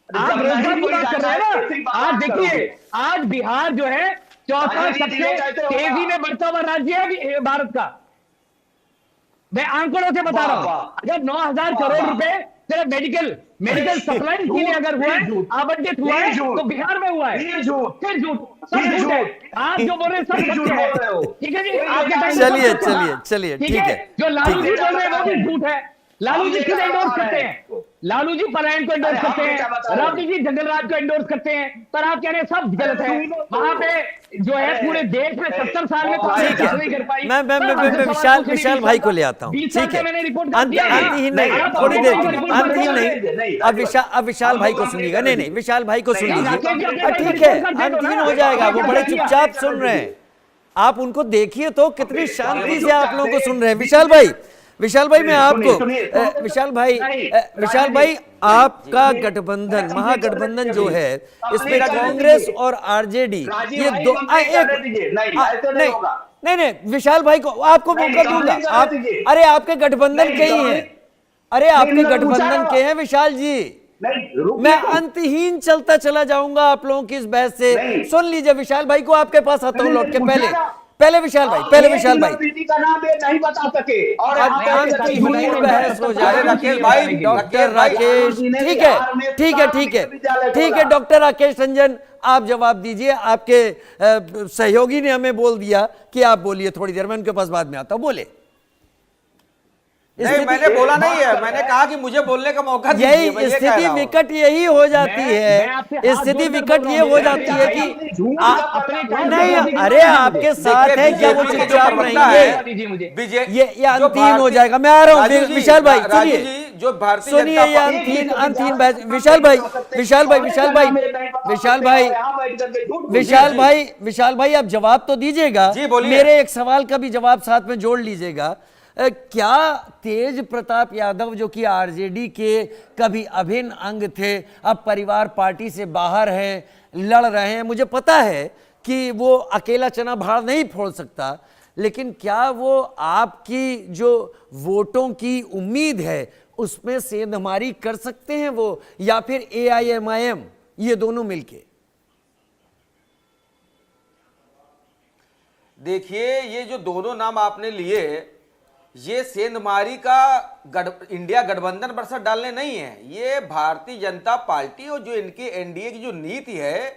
Speaker 2: आप रोजगार की बात कर रहे हैं ना। आज देखिए, आज बिहार जो है चौथा सबसे तेजी में बढ़ता हुआ राज्य है भारत का। मैं आंकड़ों से बता रहा हूं, अगर 9,000 करोड़ रुपए सिर्फ मेडिकल सप्लाई के लिए अगर हुआ है, आवंटित हुआ है, तो बिहार में हुआ है। फिर झूठ, सब झूठ है। आप जो बोल रहे हैं सब सत्य है। ठीक है जी, आपके टाइम
Speaker 1: चलिए ठीक है।
Speaker 2: जो लालू जी बोल रहे हैं वो भी झूठ है। लालू जी खुद एंडोर्स करते हैं, लालू जी पलायन को एंडोर्स करते हैं, राबड़ी जी जंगल राज को एंडोर्स करते हैं, पर आप कह रहे हैं सब गलत है। वहां पे जो है पूरे देश में 70 साल में नहीं कर पाई।
Speaker 1: मैं विशाल भाई को ले आता हूँ, ठीक है। अंतहीन नहीं, थोड़ी देर अंतहीन नहीं, अब विशाल भाई को सुनिएगा। नहीं, विशाल भाई को सुन लीजिए, ठीक है, अंतहीन हो जाएगा। वो बड़े चुपचाप सुन रहे हैं, आप उनको देखिए तो कितनी शांति से आप लोगों को सुन रहे हैं। विशाल भाई मैं आपको, विशाल भाई आपका गठबंधन, महागठबंधन जो है, इसमें कांग्रेस और आरजेडी, ये दो नहीं, विशाल भाई को आपको मौका दूंगा। आप, अरे आपके गठबंधन के ही हैं, अरे आपके गठबंधन के हैं विशाल जी। मैं अंतहीन चलता चला जाऊंगा आप लोगों की इस बहस से। सुन लीजिए विशाल भाई को, आपके पास आता हूं लौट के। पहले विशाल भाई
Speaker 3: का नाम नहीं बता सके और
Speaker 1: बहस हो जाए। राकेश भाई, डॉक्टर राकेश, ठीक है डॉक्टर राकेश रंजन, आप जवाब दीजिए। आपके सहयोगी ने हमें बोल दिया कि आप बोलिए थोड़ी देर में, उनके पास बाद में आता हूं। बोले।
Speaker 4: नहीं, मैंने बोला नहीं है, मैंने कहा कि मुझे बोलने का मौका दीजिए।
Speaker 1: यही स्थिति विकट यही हो जाती है, स्थिति विकट ये हो जाती है कि नहीं, अरे आपके साथ है क्या वो चुपचाप रहेंगे? ये अंतहीन हो जाएगा। मैं आ रहा हूँ विशाल भाई, सुनिए,
Speaker 4: जो भारतीय
Speaker 1: सुनिए, ये अंतहीन विशाल भाई आप जवाब तो दीजिएगा। मेरे एक सवाल का भी जवाब साथ में जोड़ लीजिएगा। क्या तेज प्रताप यादव, जो कि आरजेडी के कभी अभिन्न अंग थे, अब परिवार पार्टी से बाहर हैं, लड़ रहे हैं, मुझे पता है कि वो अकेला चना भाड़ नहीं फोड़ सकता, लेकिन क्या वो आपकी जो वोटों की उम्मीद है उसमें सेंधमारी कर सकते हैं वो, या फिर AIMIM ये दोनों मिलके?
Speaker 4: देखिए, ये जो दोनों नाम आपने लिए, ये सेंधमारी का इंडिया गठबंधन पर असर डालने नहीं है। ये भारतीय जनता पार्टी और जो इनकी एनडीए की जो नीति है,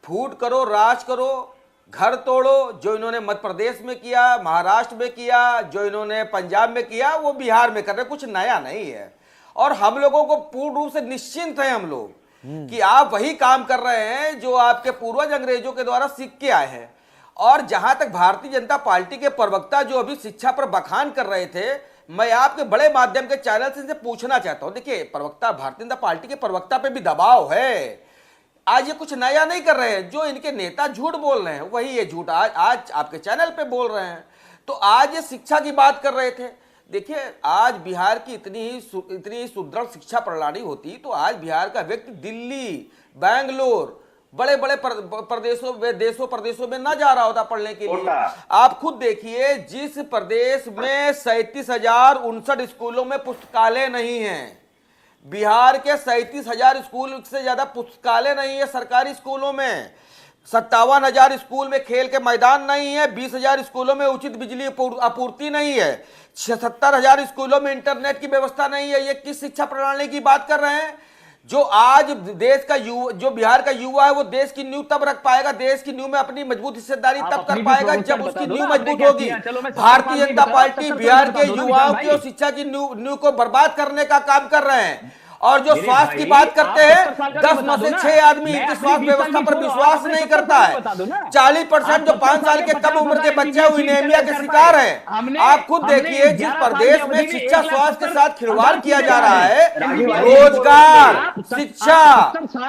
Speaker 4: फूट करो, राज करो, घर तोड़ो, जो इन्होंने मध्य प्रदेश में किया, महाराष्ट्र में किया, जो इन्होंने पंजाब में किया, वो बिहार में कर रहे, कुछ नया नहीं है। और हम लोगों को पूर्ण रूप से निश्चिंत हैं हम लोग कि आप वही काम कर रहे हैं जो आपके पूर्वज अंग्रेजों के द्वारा सीख के आए हैं। और जहां तक भारतीय जनता पार्टी के प्रवक्ता जो अभी शिक्षा पर बखान कर रहे थे, मैं आपके बड़े माध्यम के चैनल से इनसे पूछना चाहता हूं। देखिए, प्रवक्ता, भारतीय जनता पार्टी के प्रवक्ता पे भी दबाव है। आज ये कुछ नया नहीं कर रहे हैं, जो इनके नेता झूठ बोल रहे हैं वही ये झूठ आज आपके चैनल पे बोल रहे हैं। तो आज ये शिक्षा की बात कर रहे थे। देखिए, आज बिहार की इतनी सुदृढ़ शिक्षा प्रणाली होती तो आज बिहार का व्यक्ति दिल्ली, बैंगलोर, बड़े बड़े देशों प्रदेशों में ना जा रहा होता पढ़ने के लिए। आप खुद देखिए, जिस प्रदेश में 37,059 स्कूलों में पुस्तकालय नहीं है, बिहार के 37,000 स्कूल से ज्यादा पुस्तकालय नहीं है सरकारी स्कूलों में। 57,000 स्कूल में खेल के मैदान नहीं है, 20,000 स्कूलों में उचित बिजली आपूर्ति नहीं है, 76,000 स्कूलों में इंटरनेट की व्यवस्था नहीं है। ये किस शिक्षा प्रणाली की बात कर रहे हैं? जो आज देश का युवा, जो बिहार का युवा है, वो देश की नींव तब रख पाएगा, देश की नींव में अपनी मजबूत हिस्सेदारी तब कर पाएगा जब उसकी नींव मजबूत होगी। भारतीय जनता पार्टी बिहार के युवाओं की और शिक्षा की नींव को बर्बाद करने का काम कर रहे हैं। और जो स्वास्थ्य की बात करते हैं, 10 में से 6 आदमी इनकी स्वास्थ्य व्यवस्था पर विश्वास नहीं करता है। 40% जो 5 साल के कम उम्र के बच्चे वो एनीमिया के शिकार हैं। आप खुद देखिए, जिस प्रदेश में शिक्षा स्वास्थ्य के साथ खिलवाड़ किया जा रहा है, रोजगार, शिक्षा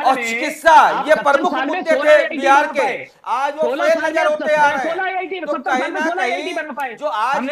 Speaker 4: और चिकित्सा ये प्रमुख मुद्दे थे बिहार के, आज वो फेल नजर होते आ रहे हैं। तो कहीं ना कहीं जो आज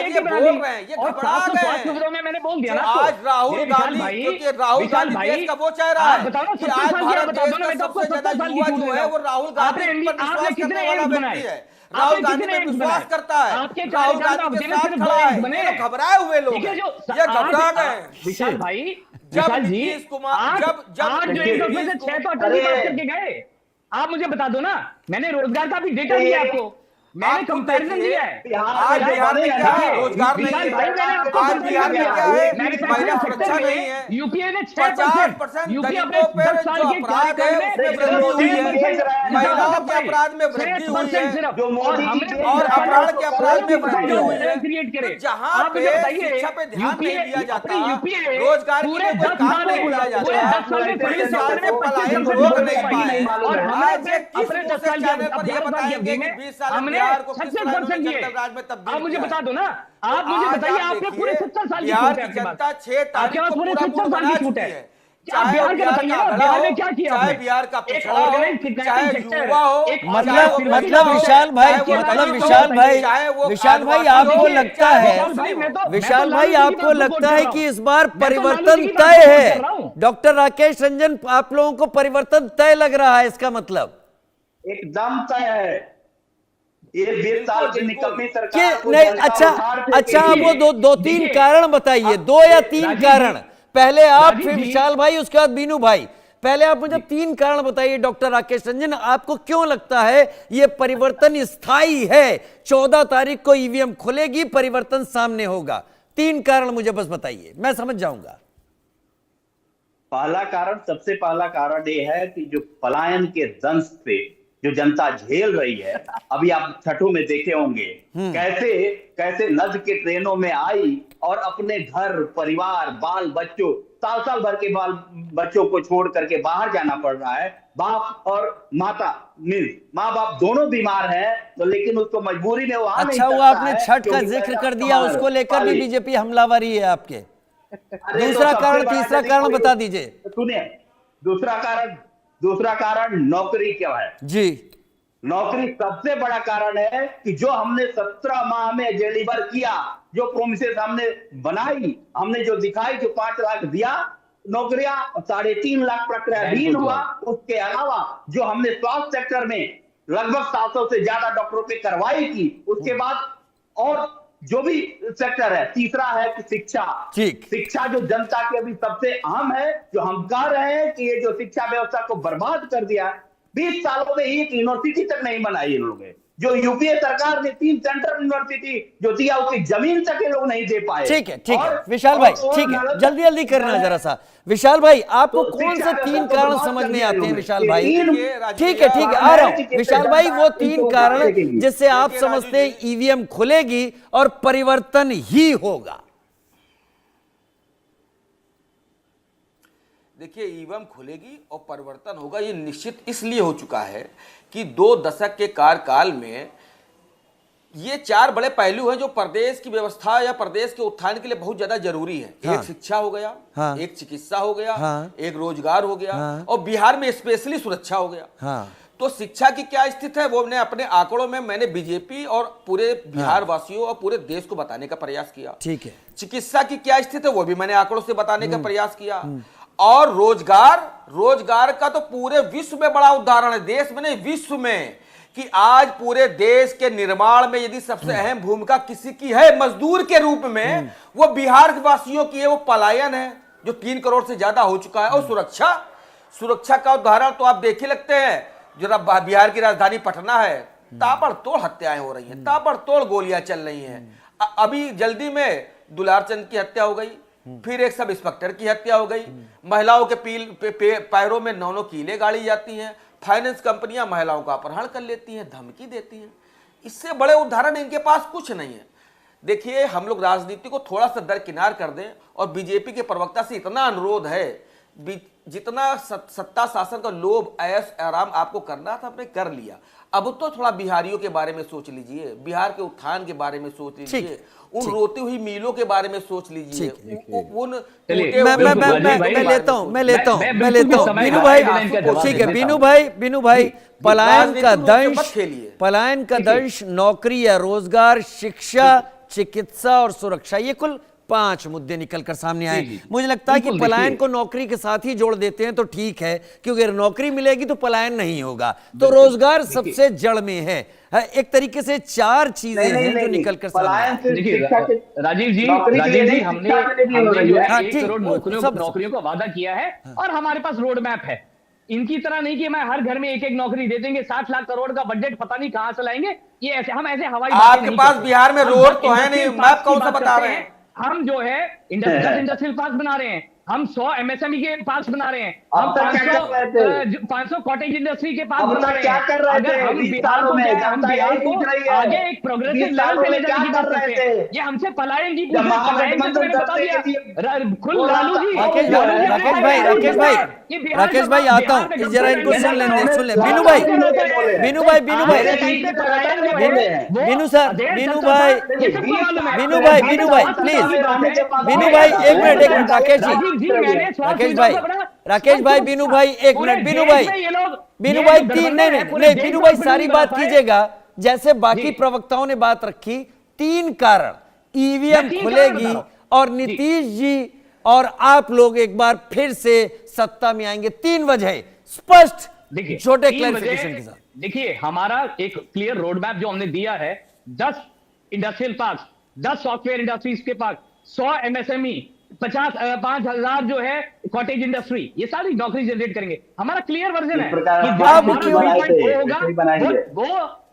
Speaker 4: ये बोल रहे हैं, ये घबरा गए हैं। आज राहुल गांधी, क्योंकि राहुल गांधी देश का वो चेहरा है कि आज भारत देश का सबसे ज्यादा युवा जो है वो राहुल गांधी पर विश्वास करने वाला व्यक्ति है। राहुल गांधी पे विश्वास करता है, राहुल गांधी के साथ खड़ा है। ये लोग घबराए हुए लोग हैं, ये घबरा गए।
Speaker 2: विशाल भाई,
Speaker 4: जब
Speaker 2: विशाल जी,
Speaker 4: नीतीश कुमार जब
Speaker 2: 8 में से 6 तो अटल जी बात करके गए। आप मुझे बता दो ना, मैंने रोजगार का भी डेटा दिया आपको, मैंने कंपैरिजन दिया है।
Speaker 4: आज बिहार में क्या है? रोजगार नहीं है। आज बिहार में क्या है? महिला सुरक्षा नहीं है।
Speaker 2: यूपीए ने
Speaker 4: 50% गरीबों पर जो अपराध है उसमें वृद्धि हुई है, महिलाओं के अपराध में वृद्धि हुई है, और अपराध के अपराध में वृद्धि हुई है। जहाँ पे शिक्षा पे ध्यान नहीं दिया जाता, रोजगार के लिए कोई काम नहीं किया जाता, 20 साल में पलायन रोक नहीं पाए। आज किस चैनल पर यह बताएंगे कि 20 साल में को किस तरह राज में तब्दील।
Speaker 2: आप मुझे बता दो ना, आप मुझे बताइए, आपने पूरे 70 साल की
Speaker 4: बिहार की जनता 6 तारीख को पूरा मूड बना चुकी है। चाहे बिहार में क्या किया, चाहे बिहार का पिछड़ा हो, चाहे युवा हो,
Speaker 1: मतलब विशाल भाई, विशाल भाई आपको लगता है, विशाल भाई आपको लगता है कि इस बार परिवर्तन तय है? डॉक्टर राकेश रंजन, आप लोगों को परिवर्तन तय लग रहा है, इसका मतलब?
Speaker 3: एकदम तय है। ये 20 साल की निकम्मी सरकार को
Speaker 1: नहीं, अच्छा आप वो दो तीन कारण बताइए, 2 या 3 कारण। पहले आप, फिर विशाल भाई, उसके बाद बीनू भाई। पहले आप मुझे 3 कारण बताइए डॉक्टर राकेश रंजन, आपको क्यों लगता है ये परिवर्तन स्थायी है? 14 तारीख को ईवीएम खुलेगी, परिवर्तन सामने होगा। 3 कारण मुझे बस बताइए, मैं समझ जाऊंगा।
Speaker 3: पहला कारण, सबसे पहला कारण ये है कि जो पलायन के दंश पे जो जनता झेल रही है, अभी आप छठों में देखे होंगे कैसे नद के ट्रेनों में आई और अपने घर परिवार बाल बच्चों, साल भर के बाल बच्चों को छोड़ करके बाहर जाना पड़ रहा है। बाप और माता, माँ बाप दोनों बीमार हैं, तो लेकिन उसको मजबूरी में वहां
Speaker 1: अच्छा हुआ आपने छठ का जिक्र कर दिया, उसको लेकर भी बीजेपी हमलावरी है आपके। दूसरा कारण, तीसरा कारण बता दीजिए।
Speaker 3: सुनिए, दूसरा कारण नौकरी क्या है
Speaker 1: जी?
Speaker 3: नौकरी सबसे बड़ा कारण है कि जो हमने 17 माह में डिलीवर किया, जो प्रोमिसेस हमने बनाई, हमने जो दिखाई, जो 5 लाख दिया नौकरियां, 3.5 लाख प्रक्रियाधीन हुआ। उसके अलावा जो हमने स्वास्थ्य सेक्टर में लगभग 700 से ज्यादा डॉक्टरों पे कार्रवाई की, उसके बाद और जो भी सेक्टर है। तीसरा है कि शिक्षा जो जनता की अभी सबसे अहम है, जो हम कह रहे हैं कि ये जो शिक्षा व्यवस्था को बर्बाद कर दिया, 20 सालों में एक यूनिवर्सिटी तक नहीं बनाई इन लोगों ने। जो यूपीए सरकार ने 3 सेंट्रल यूनिवर्सिटी जो दिया, उसकी जमीन तक ये लोग नहीं दे पाए।
Speaker 1: ठीक है विशाल भाई, ठीक है, जल्दी करना जरा सा। विशाल भाई, आपको कौन से 3 कारण समझ में आते हैं विशाल भाई? ठीक है, आ रहा हूं विशाल भाई। वो 3 कारण जिससे आप समझते हैं ईवीएम खुलेगी और परिवर्तन ही होगा।
Speaker 4: देखिए, ईवीएम खुलेगी और परिवर्तन होगा, ये निश्चित इसलिए हो चुका है कि 2 दशक के कार्यकाल में ये 4 बड़े पहलू हैं जो प्रदेश की व्यवस्था या प्रदेश के उत्थान के लिए बहुत ज्यादा जरूरी है। एक शिक्षा हो गया, एक चिकित्सा हो गया, एक रोजगार हो गया, और बिहार में स्पेशली सुरक्षा हो गया। तो शिक्षा की क्या स्थिति है वो मैंने अपने आंकड़ों में मैंने बीजेपी और पूरे बिहार वासियों और पूरे देश को बताने का प्रयास किया।
Speaker 1: ठीक है।
Speaker 4: चिकित्सा की क्या स्थिति है वो भी मैंने आंकड़ों से बताने का प्रयास किया। और रोजगार का तो पूरे विश्व में बड़ा उदाहरण है, देश में नहीं विश्व में, कि आज पूरे देश के निर्माण में यदि सबसे अहम भूमिका किसी की है मजदूर के रूप में, वो बिहार वासियों की है, वो पलायन है जो 3 करोड़ से ज्यादा हो चुका है। और सुरक्षा का उदाहरण तो आप देख ही लगते हैं, जरा बिहार की राजधानी पटना है, ताबड़तोड़ हत्याएं हो रही हैं, ताबड़तोड़ गोलियां चल रही हैं। अभी जल्दी में दुलार चंद की हत्या हो गई, फिर एक सब इंस्पेक्टर की हत्या हो गई, महिलाओं के पैरों में 9 कीले गाड़ी जाती हैं, फाइनेंस कंपनियां महिलाओं का अपहरण कर लेती हैं, धमकी देती हैं। इससे बड़े उदाहरण इनके पास कुछ नहीं है। देखिए, हम लोग राजनीति को थोड़ा सा दरकिनार कर दें और बीजेपी के प्रवक्ता से इतना अनुरोध है, जितना सत्ता शासन का लोभ ऐश आराम आपको करना था आपने कर लिया, अब तो थोड़ा बिहारियों के बारे में सोच लीजिए, बिहार के उत्थान के बारे में सोच लीजिए, उन रोती हुई मीलों के बारे में सोच लीजिए, उन
Speaker 1: मैं लेता हूं बीनू भाई, ठीक है बीनू भाई, पलायन का दंश, नौकरी या रोजगार, शिक्षा, चिकित्सा और सुरक्षा, ये कुल 5 मुद्दे निकलकर सामने आए। मुझे लगता है कि पलायन को नौकरी के साथ ही जोड़ देते हैं तो ठीक है, क्योंकि अगर नौकरी मिलेगी तो पलायन नहीं होगा। तो रोजगार सबसे जड़ में है। एक तरीके से 4 चीजें हैं जो निकलकर सामने।
Speaker 2: राजीव जी हमने जो है 1 करोड़ नौकरियों का वादा किया है और हमारे पास रोड मैप है। इनकी तरह नहीं कि मैं हर घर में 1-1 नौकरी दे देंगे, 60 लाख करोड़ का बजट पता नहीं कहां से लाएंगे। ये ऐसे हम ऐसे हवाई
Speaker 4: आपके पास बिहार में रोड तो है नहीं, मैप कौन सा बता रहे हैं?
Speaker 2: हम जो है इंडस्ट्रियल पार्क बना रहे हैं, हम 100 एमएसएमई के पार्क बना रहे हैं, हम 500 कॉटेज इंडस्ट्री के पार्क बना रहे हैं। अगर हम बिहार को आगे एक प्रोग्रेसिव लेवल पे ले जाने की बात करते हैं, ये हमसे पलायन की पलायन से मैंने बता दिया। खुद लालू जी,
Speaker 1: राकेश भाई आता हूं, जरा इनको सुन ले बीनू भाई प्लीज, बीनू भाई एक मिनट राकेश भाई बीनू भाई एक मिनट, बीनू भाई 3 नहीं बीनू भाई सारी बात कीजिएगा जैसे बाकी प्रवक्ताओं ने बात रखी। 3 कारण, ईवीएम खुलेगी और नीतीश जी और आप लोग एक बार फिर से सत्ता में आएंगे। 3 वजह स्पष्ट, छोटे क्लैरिफिकेशन के साथ।
Speaker 2: देखिए, हमारा एक क्लियर रोड मैप जो हमने दिया है, 10 इंडस्ट्रियल पार्क, 10 सॉफ्टवेयर इंडस्ट्रीज के पार्क, 100 एमएसएमई, 5,000 जो है कॉटेज इंडस्ट्री, ये सारी नौकरी जनरेट करेंगे। हमारा क्लियर वर्जन है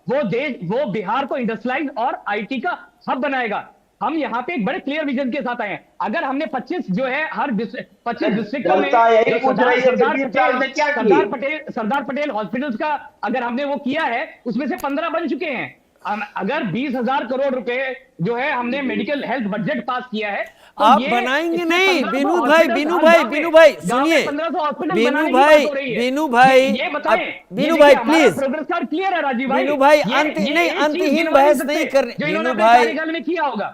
Speaker 2: कि वो बिहार को इंडस्ट्रियलाइज और आईटी का हब बनाएगा। हम यहाँ पे एक बड़े क्लियर विजन के साथ आए हैं। अगर हमने 25 जो है हर 25 डिस्ट्रिक्टों में सरदार पटेल हॉस्पिटल्स का अगर हमने वो किया है, उसमें से 15 बन चुके हैं। अगर 20,000 करोड़ रुपए जो है हमने मेडिकल हेल्थ बजट पास किया है, तो
Speaker 1: आप बनाएंगे नहीं। बीनू भाई सुनिए, बीनू भाई प्लीज,
Speaker 2: प्रोग्रेस कार्ड क्लियर है राजीव भाई।
Speaker 1: बीनू भाई अंतहीन बहस नहीं करने,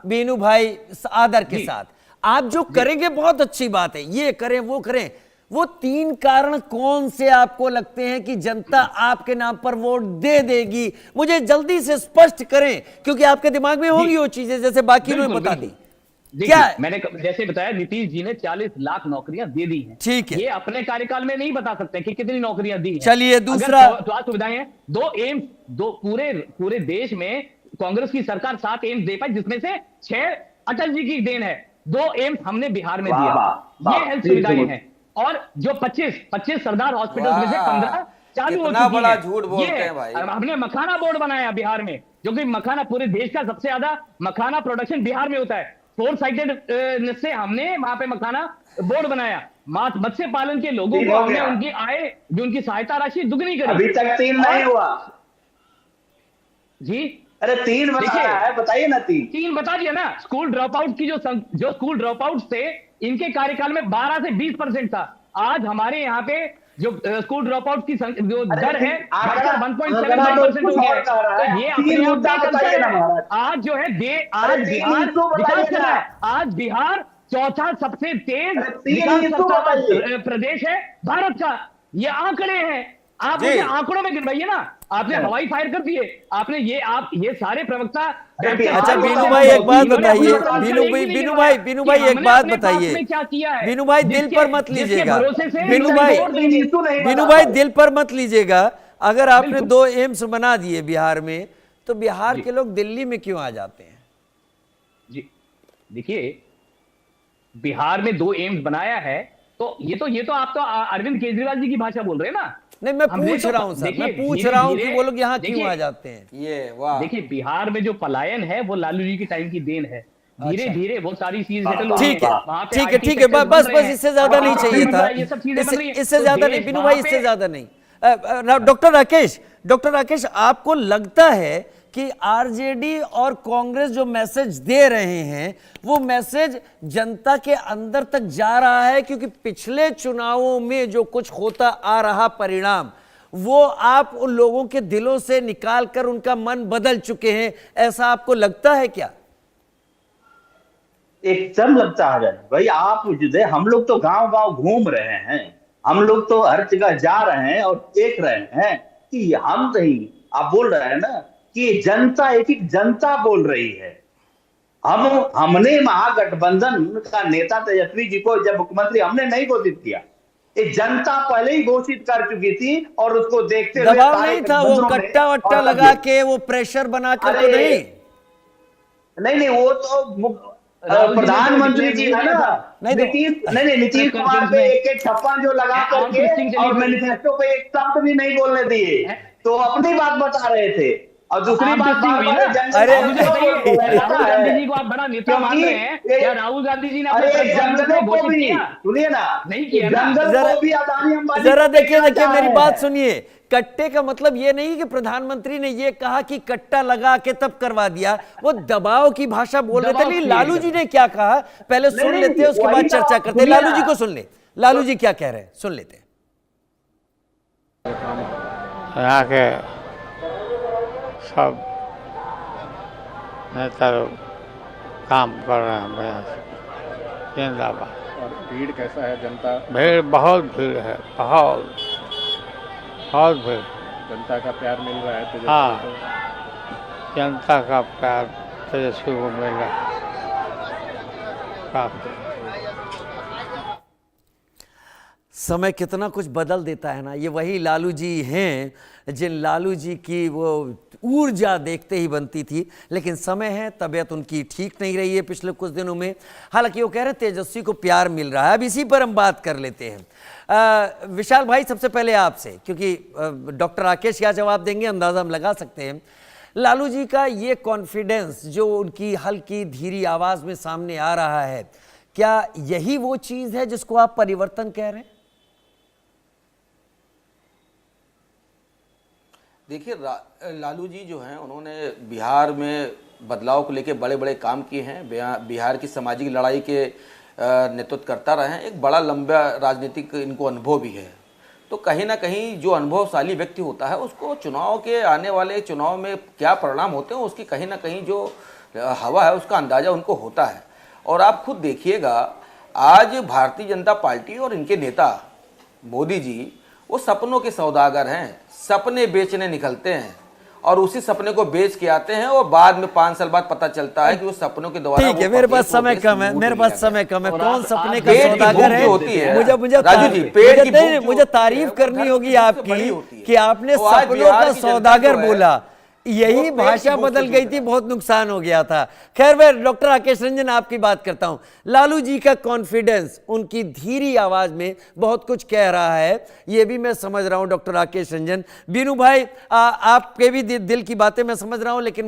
Speaker 1: बीनू भाई आदर के साथ आप जो करेंगे बहुत अच्छी बात है, ये करें वो करें। वो 3 कारण कौन से आपको लगते हैं कि जनता आपके नाम पर वोट दे देगी? मुझे जल्दी से स्पष्ट करें, क्योंकि आपके दिमाग में होंगी वो चीजें जैसे बाकी ने बता दी।
Speaker 2: क्या मैंने जैसे बताया, नीतीश जी ने 40 लाख नौकरियां दे दी हैं।
Speaker 1: ठीक है,
Speaker 2: ये अपने कार्यकाल में नहीं बता सकते कि कितनी नौकरियां दी हैं।
Speaker 1: चलिए दूसरा,
Speaker 2: स्वास्थ्य सुविधाएं हैं, 2 एम्स, 2 पूरे देश में कांग्रेस की सरकार 7 एम्स दे पाई, जिसमें से 6 अटल जी की देन है। 2 एम्स हमने बिहार में दिया। ये हेल्थ सुविधाएं हैं। और जो 25 सरदार हॉस्पिटल में से 15 चालू हो चुकी
Speaker 4: बड़ा झूठ बोलते हैं भाई।
Speaker 2: हमने मखाना बोर्ड बनाया बिहार में, जो कि मखाना पूरे देश का सबसे ज्यादा मखाना प्रोडक्शन बिहार में होता है। 4 साइटेड से हमने वहां पे मखाना बोर्ड बनाया। मत्स्य पालन के लोगों को हमने उनकी आय, जो उनकी सहायता राशि दुगनी करी।
Speaker 3: अभी तक 3 नहीं हुआ
Speaker 2: जी।
Speaker 3: अरे 3 बताइए ना।
Speaker 2: 3 बता दिया ना। स्कूल ड्रॉप आउट की जो स्कूल ड्रॉप आउट थे, इनके कार्यकाल में 12 से 20% था। आज हमारे यहाँ पे जो स्कूल ड्रॉप आउट की जो दर है 1.75% हो गया है। तो ये अपने आप आज जो है आज बिहार विकास कर रहा है। आज बिहार 4था सबसे तेज विकास प्रदेश है भारत का। ये आंकड़े हैं, आप मुझे आंकड़ों में गिनवाइए ना। आपने हवाई फायर कर दिए, आपने ये सारे प्रवक्ता।
Speaker 1: अच्छा बीनू भाई एक बात बताइए, बीनू भाई एक बात बताइए,
Speaker 2: क्या किया है?
Speaker 1: बीनू भाई दिल पर मत लीजिएगा, बीनू भाई दिल पर मत लीजिएगा। अगर आपने 2 एम्स बना दिए बिहार में, तो बिहार के लोग दिल्ली में क्यों आ जाते हैं?
Speaker 2: जी देखिए, बिहार में 2 एम्स बनाया है, तो ये तो आप तो अरविंद केजरीवाल जी की भाषा बोल रहे हैं ना।
Speaker 1: नहीं, मैं पूछ रहा हूं सर, मैं पूछ रहा हूं कि वो लोग यहाँ क्यों आ जाते हैं।
Speaker 2: ये वाह, देखिए बिहार में जो पलायन है वो लालू जी की टाइम की देन है। धीरे धीरे वो सारी चीजें सेटल
Speaker 1: ठीक है ठीक है बस इससे ज्यादा नहीं चाहिए था, इससे ज्यादा नहीं बीनू भाई, इससे ज्यादा नहीं। डॉक्टर राकेश आपको लगता है कि आरजेडी और कांग्रेस जो मैसेज दे रहे हैं वो मैसेज जनता के अंदर तक जा रहा है? क्योंकि पिछले चुनावों में जो कुछ होता आ रहा परिणाम वो आप उन लोगों के दिलों से निकाल कर उनका मन बदल चुके हैं, ऐसा आपको लगता है क्या?
Speaker 3: एकदम लगता है भाई। आप हम लोग तो गांव गांव घूम रहे हैं, हम लोग तो हर जगह जा रहे हैं और देख रहे हैं कि हम नहीं, आप बोल रहे हैं ना कि जनता एक जनता बोल रही है। हमने महागठबंधन का नेता तेजस्वी जी को जब मुख्यमंत्री हमने नहीं घोषित किया, ये जनता पहले ही घोषित कर चुकी थी और उसको देखते हुए
Speaker 1: दबाव नहीं था, वो कट्टा वट्टा लगा के वो प्रेशर बना कर तो नहीं
Speaker 3: वो तो प्रधानमंत्री जी है ना, नीतीश कुमार पे एक छप्पन जो लगा करके और मैनिफेस्टो पे एक शब्द भी नहीं बोलने दिए, तो अपनी बात बता रहे थे। और दूसरी बात
Speaker 2: राहुल गांधी जी को आप बड़ा नेता मान रहे हैं क्या? राहुल गांधी जी ने
Speaker 3: जंगलों को भी सुनिए ना,
Speaker 2: नहीं किया,
Speaker 3: जंगल को भी अदानी अंबानी,
Speaker 1: जरा देखिए मेरी बात सुनिए। कट्टे का मतलब ये नहीं कि प्रधानमंत्री ने ये कहा कि कट्टा लगा के तब करवा दिया, वो दबाव की भाषा बोल रहे थे। नहीं, लालू जी ने क्या कहा पहले सुन लेते हैं, उसके बाद चर्चा करते हैं। लालू जी को सुन ले, लालू जी क्या कह रहे हैं सुन लेते हैं।
Speaker 12: यहाँ के सब नेता लोग काम कर रहे हैं बढ़िया से, जिंदाबाद।
Speaker 13: और भीड़ कैसा है? जनता
Speaker 12: भीड़ बहुत भीड़ है, बहुत भीड़।
Speaker 13: जनता का प्यार मिल रहा है तेजस्वी को?
Speaker 12: हाँ, जनता का प्यार तेजस्वी को मिल रहा है काफी।
Speaker 1: समय कितना कुछ बदल देता है ना। ये वही लालू जी हैं जिन लालू जी की वो ऊर्जा देखते ही बनती थी, लेकिन समय है, तबीयत उनकी ठीक नहीं रही है पिछले कुछ दिनों में। हालांकि वो कह रहे हैं तेजस्वी को प्यार मिल रहा है। अब इसी पर हम बात कर लेते हैं। विशाल भाई सबसे पहले आपसे, क्योंकि डॉक्टर राकेश क्या जवाब देंगे अंदाजा हम लगा सकते हैं। लालू जी का ये कॉन्फिडेंस जो उनकी हल्की धीरी आवाज में सामने आ रहा है, क्या यही वो चीज है जिसको आप परिवर्तन कह रहे हैं?
Speaker 4: देखिए, लालू जी जो हैं उन्होंने बिहार में बदलाव को लेकर बड़े बड़े काम किए हैं। बिहार की सामाजिक लड़ाई के नेतृत्व करता रहे हैं। एक बड़ा लंबा राजनीतिक इनको अनुभव भी है। तो कहीं ना कहीं जो अनुभवशाली व्यक्ति होता है उसको चुनाव के आने वाले चुनाव में क्या परिणाम होते हैं उसकी कहीं ना कहीं जो हवा है उसका अंदाज़ा उनको होता है। और आप खुद देखिएगा, आज भारतीय जनता पार्टी और इनके नेता मोदी जी वो सपनों के सौदागर हैं। सपने बेचने निकलते हैं और उसी सपने को बेच के आते हैं और बाद में 5 साल बाद पता चलता है कि वो सपनों के द्वारा।
Speaker 1: ठीक है, मेरे पास समय कम है, कौन सपने का सौदागर है? मुझे तारीफ करनी होगी आपकी कि आपने सपनों का सौदागर बोला। यही भाषा बदल गई थी, बहुत नुकसान हो गया था। खैर, मैं डॉक्टर राकेश रंजन आपकी बात करता हूं। लालू जी का कॉन्फिडेंस उनकी धीरी आवाज में बहुत कुछ कह रहा है, ये भी मैं समझ रहा हूं डॉक्टर राकेश रंजन। बीनू भाई आपके भी दिल की बातें मैं समझ रहा हूं, लेकिन